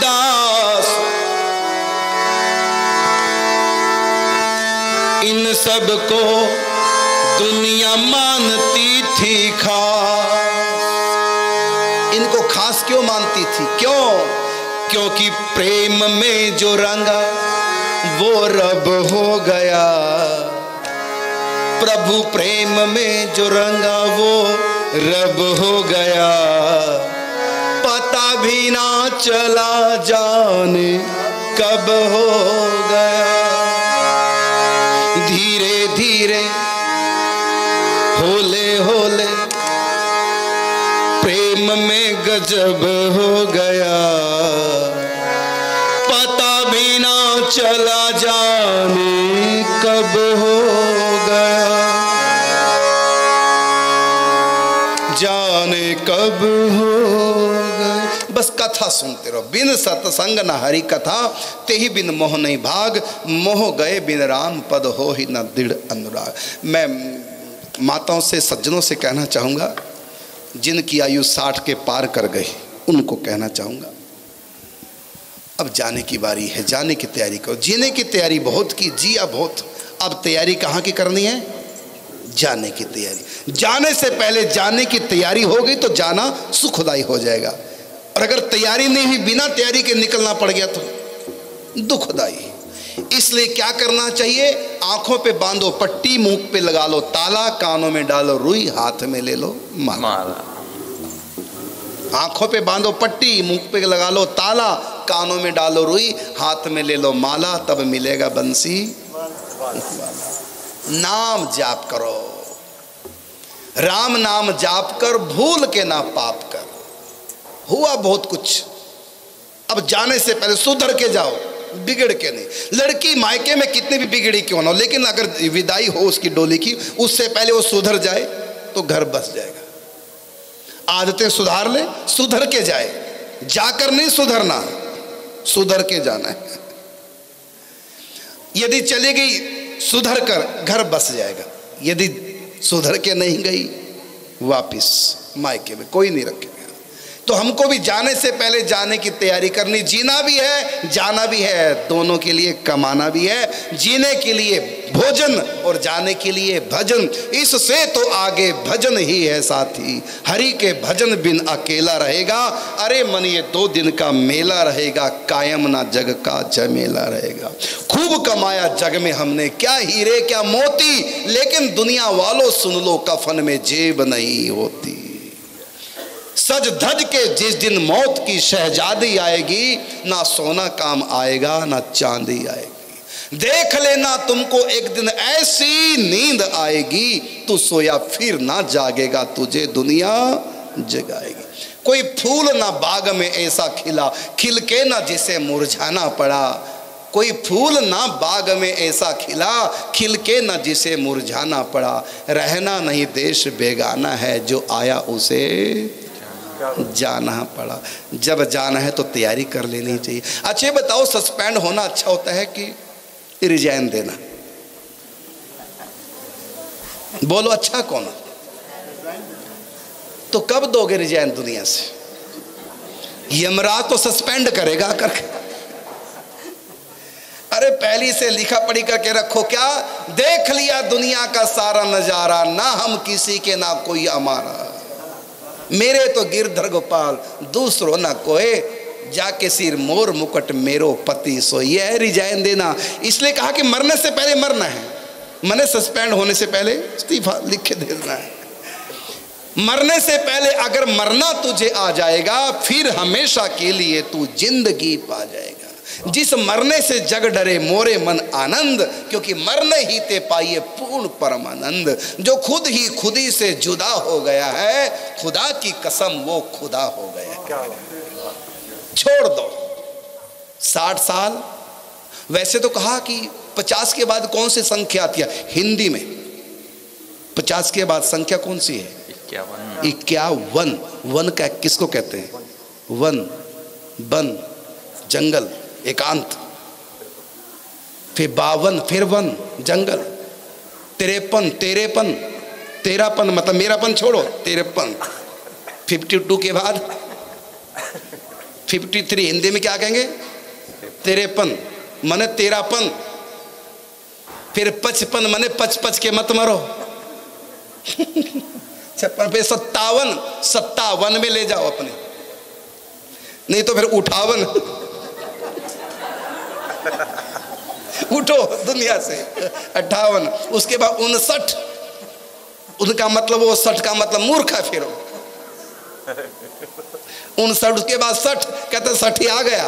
दास, इन सब को दुनिया मानती थी खास। इनको खास क्यों मानती थी? क्यों? क्योंकि प्रेम में जो रंगा वो रब हो गया। प्रभु प्रेम में जो रंगा वो रब हो गया। पता भी ना चला जाने कब हो गया। धीरे धीरे होले होले प्रेम में गजब हो गया। पता भी ना चला जाने कब हो गया। जाने कब हो गया। बस कथा सुनते रहो। बिन सत्संग न हरि कथा, तेहि बिन मोह नहीं भाग। मोह गए बिन राम पद हो ही न दृढ़ अनुराग। मैं माताओं से, सज्जनों से कहना चाहूँगा, जिनकी आयु 60 के पार कर गई, उनको कहना चाहूँगा, अब जाने की बारी है। जाने की तैयारी करो। जीने की तैयारी बहुत की, जिया बहुत। अब तैयारी कहाँ की करनी है? जाने की तैयारी। जाने से पहले जाने की तैयारी हो गई तो जाना सुखदायी हो जाएगा। और अगर तैयारी नहीं हुई, बिना तैयारी के निकलना पड़ गया तो दुखदायी। इसलिए क्या करना चाहिए? आंखों पे बांधो पट्टी, मुंह पे लगा लो ताला, कानों में डालो रुई, हाथ में ले लो माला। आंखों पे बांधो पट्टी, मुंह पे लगा लो ताला, कानों में डालो रुई, हाथ में ले लो माला, तब मिलेगा बंसी। नाम जाप करो, राम नाम जाप कर, भूल के ना पाप कर। हुआ बहुत कुछ। अब जाने से पहले सुधर के जाओ, बिगड़ के नहीं। लड़की मायके में कितनी भी बिगड़ी क्यों ना हो, लेकिन अगर विदाई हो उसकी डोली की, उससे पहले वो सुधर जाए तो घर बस जाएगा। आदतें सुधार ले, सुधर के जाए। जाकर नहीं सुधरना, सुधर के जाना है। यदि चली गई सुधर कर, घर बस जाएगा। यदि सुधर के नहीं गई, वापिस मायके में कोई नहीं रखेगा। तो हमको भी जाने से पहले जाने की तैयारी करनी। जीना भी है, जाना भी है, दोनों के लिए कमाना भी है। जीने के लिए भोजन और जाने के लिए भजन। इससे तो आगे भजन ही है साथी। हरि के भजन बिन अकेला रहेगा। अरे मन ये 2 दिन का मेला रहेगा, कायम ना जग का झमेला रहेगा। खूब कमाया जग में हमने, क्या हीरे क्या मोती, लेकिन दुनिया वालों सुन लो, कफन में जेब नहीं होती। सज धज के जिस दिन मौत की शहजादी आएगी, ना सोना काम आएगा ना चांदी आएगी। देख लेना तुमको एक दिन ऐसी नींद आएगी, तू सोया फिर ना जागेगा, तुझे दुनिया जगाएगी। कोई फूल ना बाग में ऐसा खिला, खिल के ना जिसे मुरझाना पड़ा। कोई फूल ना बाग में ऐसा खिला, खिल के ना जिसे मुरझाना पड़ा। रहना नहीं देश बेगाना है, जो आया उसे जाना पड़ा। जब जाना है तो तैयारी कर लेनी चाहिए। अच्छा बताओ, सस्पेंड होना अच्छा होता है कि रिजाइन देना? बोलो अच्छा कौन? तो कब दोगे रिजाइन दुनिया से? यमराज तो सस्पेंड करेगा करके। अरे पहली से लिखा पढ़ी करके रखो। क्या देख लिया दुनिया का सारा नजारा, ना हम किसी के ना कोई हमारा। मेरे तो गिरधर गोपाल दूसरो ना कोई, जाके सिर मोर मुकुट मेरो पति सो। ये है रिजाइन देना। इसलिए कहा कि मरने से पहले मरना है। मने सस्पेंड होने से पहले इस्तीफा लिख के देना है। मरने से पहले अगर मरना तुझे आ जाएगा, फिर हमेशा के लिए तू जिंदगी पा जाएगा। जिस मरने से जग डरे मोरे मन आनंद, क्योंकि मरने ही ते पाइए पूर्ण परमानंद। जो खुद ही खुदी से जुदा हो गया है, खुदा की कसम वो खुदा हो गया। छोड़ दो 60 साल। वैसे तो कहा कि 50 के बाद कौन सी संख्या आती है हिंदी में? 50 के बाद संख्या कौन सी है? 51। वन का किसको कहते हैं? वन, बन, जंगल, एकांत। फिर 52, फिर वन, जंगल। 53, तेरेपन, तेरापन मतलब मेरापन छोड़ो, 53। 52 के बाद 53 हिंदी में क्या कहेंगे? तेरेपन माने तेरापन। फिर 55 माने 55 के मत मरो। 56 पे 57 में ले जाओ अपने, नहीं तो फिर 58। उठो दुनिया से। 58, उसके बाद 59, उनका मतलब वो 60 का मतलब मूर्ख है। फिर 59, उसके बाद 60, कहते 60 ही आ गया।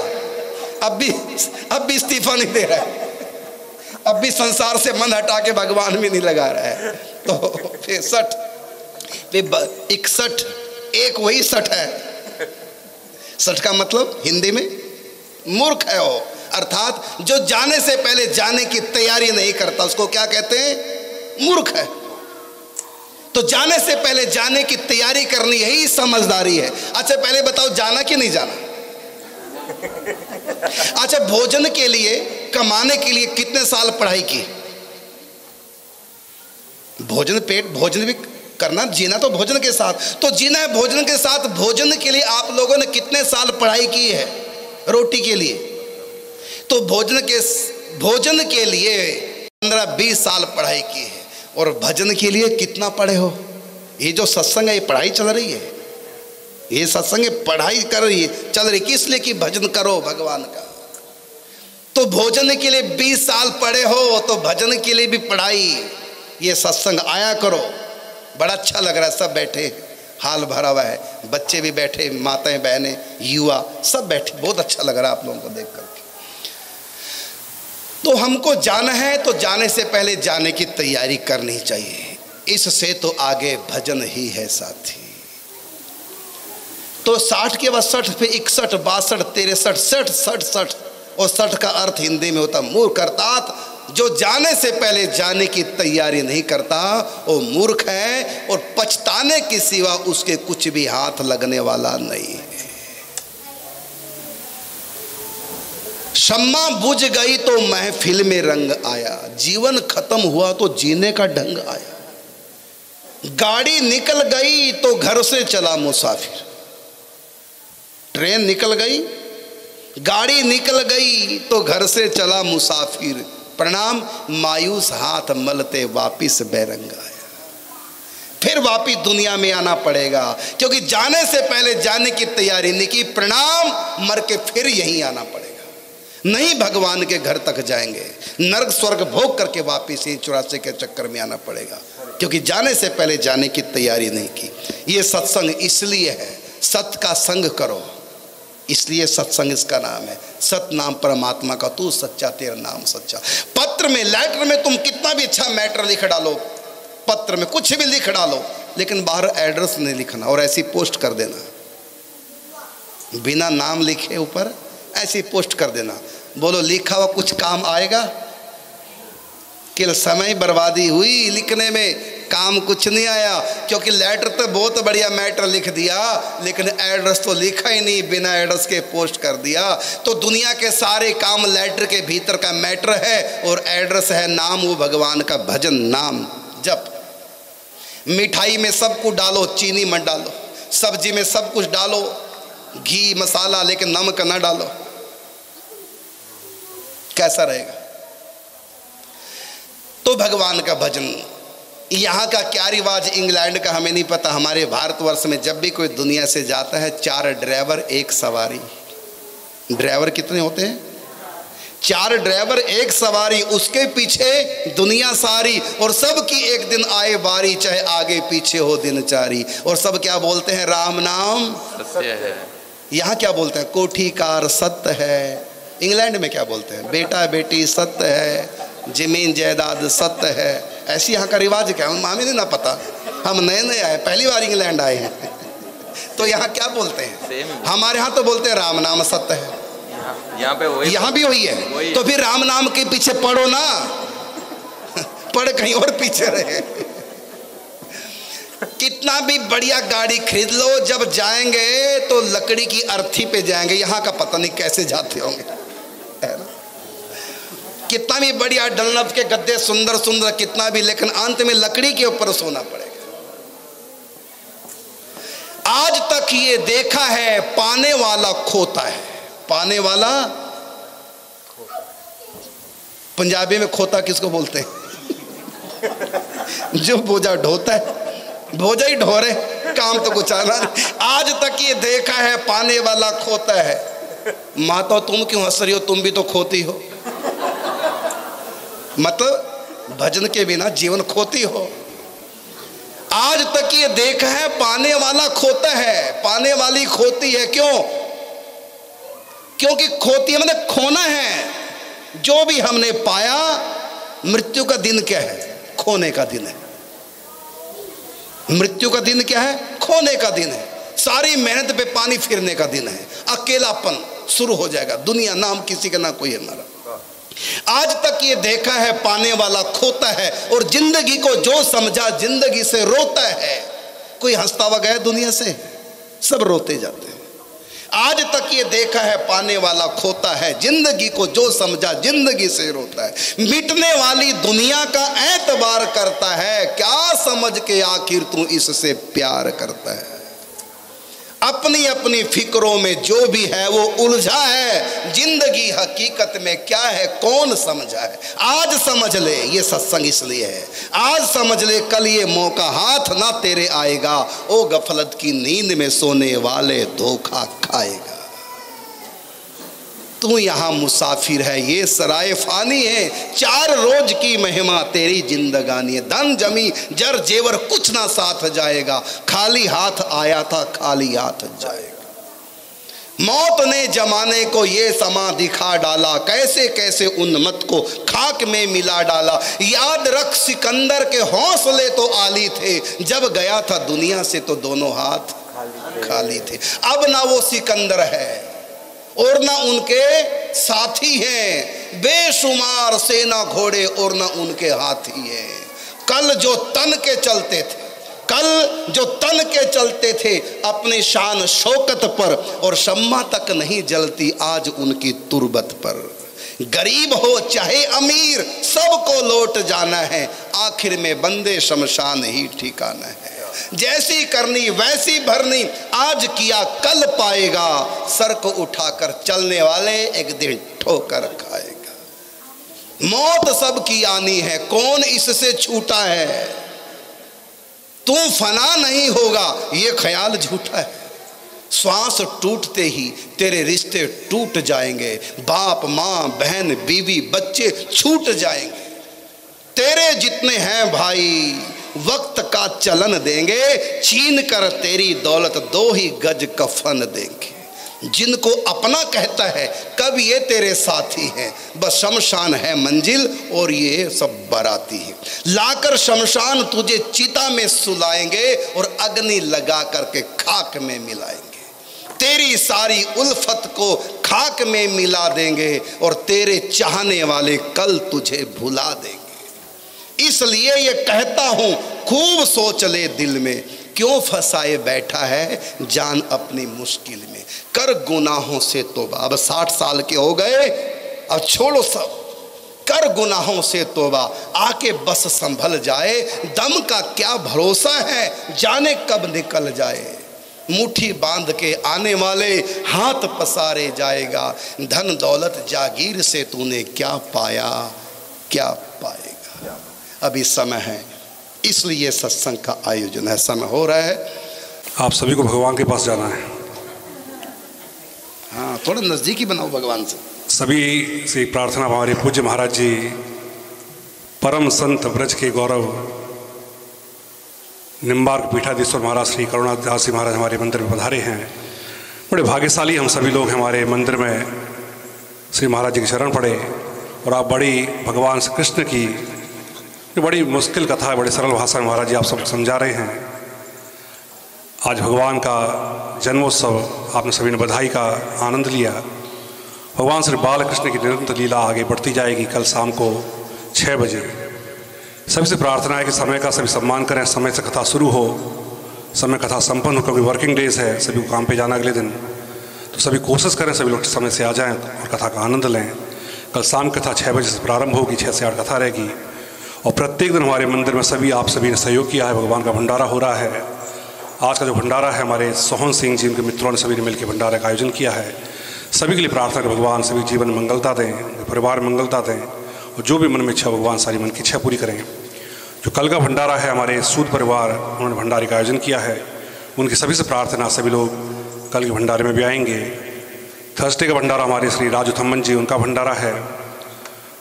अब भी इस्तीफा नहीं दे रहा है, अब भी संसार से मन हटा के भगवान भी नहीं लगा रहा है। तो फिर 60, फिर 61, एक वही 60 है। 60 का मतलब हिंदी में मूर्ख है वो, अर्थात जो जाने से पहले जाने की तैयारी नहीं करता उसको क्या कहते हैं? मूर्ख है। तो जाने से पहले जाने की तैयारी करनी यही समझदारी है। अच्छा पहले बताओ, जाना कि नहीं जाना? अच्छा, भोजन के लिए, कमाने के लिए कितने साल पढ़ाई की? भोजन, पेट भोजन भी करना, जीना तो भोजन के साथ, तो जीना है भोजन के साथ। भोजन के लिए आप लोगों ने कितने साल पढ़ाई की है? रोटी के लिए तो भोजन के लिए 15-20 साल पढ़ाई की है। और भजन के लिए कितना पढ़े हो? ये जो सत्संग है ये पढ़ाई चल रही है, ये सत्संग पढ़ाई कर रही है, चल रही, किस लिए? कि भजन करो भगवान का। तो भोजन के लिए 20 साल पढ़े हो तो भजन के लिए भी पढ़ाई। ये सत्संग आया करो, बड़ा अच्छा लग रहा है। सब बैठे, हाल भरा हुआ है, बच्चे भी बैठे, माताएं बहनें युवा सब बैठे, बहुत अच्छा लग रहा है आप लोगों को देख करके। तो हमको जाना है तो जाने से पहले जाने की तैयारी करनी चाहिए। इससे तो आगे भजन ही है साथी। तो 60 के बाद 60, फिर 61, 62, 63, 60 और 60 का अर्थ हिंदी में होता मूर्ख। अर्थात जो जाने से पहले जाने की तैयारी नहीं करता वो मूर्ख है, और पछताने के सिवा उसके कुछ भी हाथ लगने वाला नहीं है। शम्मा बुझ गई तो महफिल में रंग आया, जीवन खत्म हुआ तो जीने का ढंग आया। गाड़ी निकल गई तो घर से चला मुसाफिर। ट्रेन निकल गई, गाड़ी निकल गई तो घर से चला मुसाफिर। प्रणाम मायूस हाथ मलते वापिस बेरंग आया। फिर वापिस दुनिया में आना पड़ेगा, क्योंकि जाने से पहले जाने की तैयारी नहीं की। प्रणाम, मर के फिर यहीं आना पड़ेगा। नहीं भगवान के घर तक जाएंगे, नर्क स्वर्ग भोग करके वापिस ही 84 के चक्कर में आना पड़ेगा, क्योंकि जाने से पहले जाने की तैयारी नहीं की। ये सत्संग इसलिए है, सत्य का संग करो, इसलिए सत्संग इसका नाम है। सत्य नाम परमात्मा का, तू सच्चा तेरा नाम सच्चा। पत्र में, लेटर में तुम कितना भी अच्छा मैटर लिख डालो, पत्र में कुछ भी लिख डालो, लेकिन बाहर एड्रेस नहीं लिखना और ऐसी पोस्ट कर देना, बिना नाम लिखे ऊपर ऐसी पोस्ट कर देना। बोलो लिखा हुआ कुछ काम आएगा? केवल समय बर्बादी हुई, लिखने में काम कुछ नहीं आया। क्योंकि लेटर तो बहुत बढ़िया मैटर लिख दिया, लेकिन एड्रेस तो लिखा ही नहीं, बिना एड्रेस के पोस्ट कर दिया। तो दुनिया के सारे काम लेटर के भीतर का मैटर है, और एड्रेस है नाम, वो भगवान का भजन नाम जप। मिठाई में सब कुछ डालो, चीनी मत डालो। सब्जी में सब कुछ डालो, घी मसाला, लेकिन नमक ना डालो। कैसा रहेगा? तो भगवान का भजन। यहाँ का क्या रिवाज, इंग्लैंड का हमें नहीं पता, हमारे भारतवर्ष में जब भी कोई दुनिया से जाता है 4 ड्राइवर 1 सवारी। ड्राइवर कितने होते हैं? 4 ड्राइवर 1 सवारी, उसके पीछे दुनिया सारी, और सब की एक दिन आए बारी, चाहे आगे पीछे हो दिनचारी। और सब क्या बोलते हैं? राम नाम सत्य है। यहाँ क्या बोलते हैं? कोठीकार सत्य है। इंग्लैंड में क्या बोलते हैं? बेटा बेटी सत्य है, जमीन जायदाद सत्य है। ऐसी यहाँ का रिवाज क्या है? हमें नहीं ना पता, हम नए नए आए, पहली बार इंग्लैंड आए हैं। तो यहाँ क्या बोलते हैं? हमारे यहाँ तो बोलते हैं राम नाम सत्य है। यहाँ पे वही, यहाँ भी वही है। तो फिर राम नाम के पीछे पढ़ो ना, पढ़ कहीं और पीछे रहे। कितना भी बढ़िया गाड़ी खरीद लो, जब जाएंगे तो लकड़ी की अर्थी पे जाएंगे। यहाँ का पता नहीं कैसे जाते होंगे, है ना? कितना भी बढ़िया डनलप के गद्दे सुंदर सुंदर कितना भी, लेकिन अंत में लकड़ी के ऊपर सोना पड़ेगा। आज तक तक ये देखा है पाने वाला खोता है। पाने वाला, पंजाबी में खोता किसको बोलते हैं? जो बोझा ढोता है, बोझा ही ढो रहे, काम तो कुछ आना नहीं। आज तक ये देखा है पाने वाला खोता है। माता तुम क्यों हंस रही हो, तुम भी तो खोती हो। मतलब भजन के बिना जीवन खोती हो। आज तक ये देखा है पाने वाला खोता है, पाने वाली खोती है। क्यों? क्योंकि खोती है मतलब खोना है। जो भी हमने पाया, मृत्यु का दिन क्या है? खोने का दिन है। मृत्यु का दिन क्या है? खोने का दिन है। सारी मेहनत पे पानी फिरने का दिन है। अकेलापन शुरू हो जाएगा। दुनिया नाम किसी का ना कोई हमारा। आज तक ये देखा है पाने वाला खोता है, और जिंदगी को जो समझा जिंदगी से रोता है। कोई हंसता हुआ गया दुनिया से? सब रोते जाते हैं। आज तक ये देखा है पाने वाला खोता है, जिंदगी को जो समझा जिंदगी से रोता है। मिटने वाली दुनिया का एतबार करता है, क्या समझ के आखिर तू इससे प्यार करता है। अपनी अपनी फिक्रों में जो भी है वो उलझा है। जिंदगी हकीकत में क्या है कौन समझा है। आज समझ ले, ये सत्संग इसलिए है। आज समझ ले, कल ये मौका हाथ ना तेरे आएगा। ओ गफलत की नींद में सोने वाले धोखा खाएगा। तू यहाँ मुसाफिर है, ये सराय फानी है। 4 रोज की महिमा तेरी जिंदगानी है। धन जमी जर जेवर कुछ ना साथ जाएगा। खाली हाथ आया था, खाली हाथ जाएगा। मौत ने जमाने को ये समा दिखा डाला, कैसे कैसे उन्मत्त को खाक में मिला डाला। याद रख सिकंदर के हौसले तो आली थे, जब गया था दुनिया से तो दोनों हाथ खाली थे। अब ना वो सिकंदर है और ना उनके साथी हैं। बेशुमार सेना घोड़े और ना उनके हाथी हैं। कल जो तन के चलते थे, कल जो तन के चलते थे अपने शान शौकत पर, और शम्मा तक नहीं जलती आज उनकी तुरबत पर। गरीब हो चाहे अमीर, सबको लौट जाना है। आखिर में बंदे शमशान ही ठिकाना है। जैसी करनी वैसी भरनी, आज किया कल पाएगा। सर को उठाकर चलने वाले एक दिन ठोकर खाएगा। मौत सबकी आनी है, कौन इससे छूटा है। तू फना नहीं होगा, ये ख्याल झूठा है। श्वास टूटते ही तेरे रिश्ते टूट जाएंगे। बाप माँ बहन बीवी बच्चे छूट जाएंगे। तेरे जितने हैं भाई वक्त का चलन देंगे, छीन कर तेरी दौलत 2 ही गज कफन देंगे। जिनको अपना कहता है कब ये तेरे साथी हैं, बस शमशान है मंजिल और ये सब बाराती है। लाकर शमशान तुझे चिता में सुलाएंगे और अग्नि लगा करके खाक में मिलाएंगे। तेरी सारी उल्फत को खाक में मिला देंगे और तेरे चाहने वाले कल तुझे भुला देंगे। इसलिए ये कहता हूं खूब सोच ले दिल में, क्यों फंसाए बैठा है जान अपनी मुश्किल में। कर गुनाहों से तौबा, अब 60 साल के हो गए, अब छोड़ो सब। कर गुनाहों से तौबा, आके बस संभल जाए। दम का क्या भरोसा है, जाने कब निकल जाए। मुट्ठी बांध के आने वाले हाथ पसारे जाएगा। धन दौलत जागीर से तूने क्या पाया, क्या पाएगा। अभी समय है, इसलिए सत्संग का आयोजन है। समय हो रहा है। आप सभी को भगवान के पास जाना है। हाँ, थोड़ा नज़दीकी बनाओ भगवान से। सभी से प्रार्थना, हमारे पूज्य महाराज जी परम संत ब्रज के गौरव निम्बार्क पीठाधीश्वर महाराज श्री करुणादास जी महाराज हमारे मंदिर में पधारे हैं। बड़े भाग्यशाली हम सभी लोग हमारे मंदिर में श्री महाराज जी के शरण पड़े, और आप बड़ी भगवान श्री कृष्ण की बड़ी मुश्किल कथा है, बड़े सरल भाषा में महाराज जी आप सब समझा रहे हैं। आज भगवान का जन्मोत्सव, आपने सभी ने बधाई का आनंद लिया। भगवान श्री बालकृष्ण की निरंतर लीला आगे बढ़ती जाएगी। कल शाम को 6 बजे सभी से प्रार्थना है कि समय का सभी सम्मान करें। समय से कथा शुरू हो, समय कथा संपन्न हो, क्योंकि वर्किंग डेज है, सभी को काम पे जाना अगले दिन। तो सभी कोशिश करें सभी लोग समय से आ जाएं और कथा का आनंद लें। कल शाम कथा 6 बजे से प्रारंभ होगी, 6 से 8 कथा रहेगी। और प्रत्येक दिन हमारे मंदिर में आप सभी ने सहयोग किया है। भगवान का भंडारा हो रहा है। आज का जो भंडारा है हमारे सोहन सिंह जी उनके मित्रों ने सभी ने मिलकर भंडारे का आयोजन किया है। सभी के लिए प्रार्थना करें भगवान सभी जीवन में मंगलता दें, परिवार में मंगलता दें और जो भी मन में इच्छा भगवान सारी मन की इच्छा पूरी करें। जो कल का भंडारा है हमारे सूद परिवार उन्होंने भंडारे का आयोजन किया है, उनकी सभी से प्रार्थना सभी लोग कल के भंडारे में भी आएंगे। थर्सडे का भंडारा हमारे श्री राजू थम्मन जी उनका भंडारा है।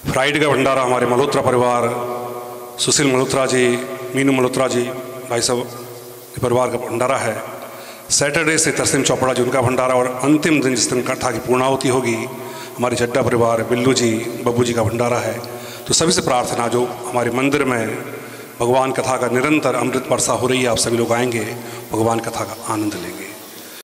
फ्राइडे का भंडारा हमारे मल्होत्रा परिवार सुशील मल्होत्रा जी, मीनू मल्होत्रा जी भाई साहब परिवार का भंडारा है। सैटरडे से तरसीम चोपड़ा जी उनका भंडारा और अंतिम दिन जिस दिन कथा की पूर्णाहुति होगी हमारे चड्डा परिवार बिल्लू जी बब्बू जी का भंडारा है। तो सभी से प्रार्थना जो हमारे मंदिर में भगवान कथा का निरंतर अमृत वर्षा हो रही है, आप सभी लोग आएंगे, भगवान कथा का आनंद लेंगे।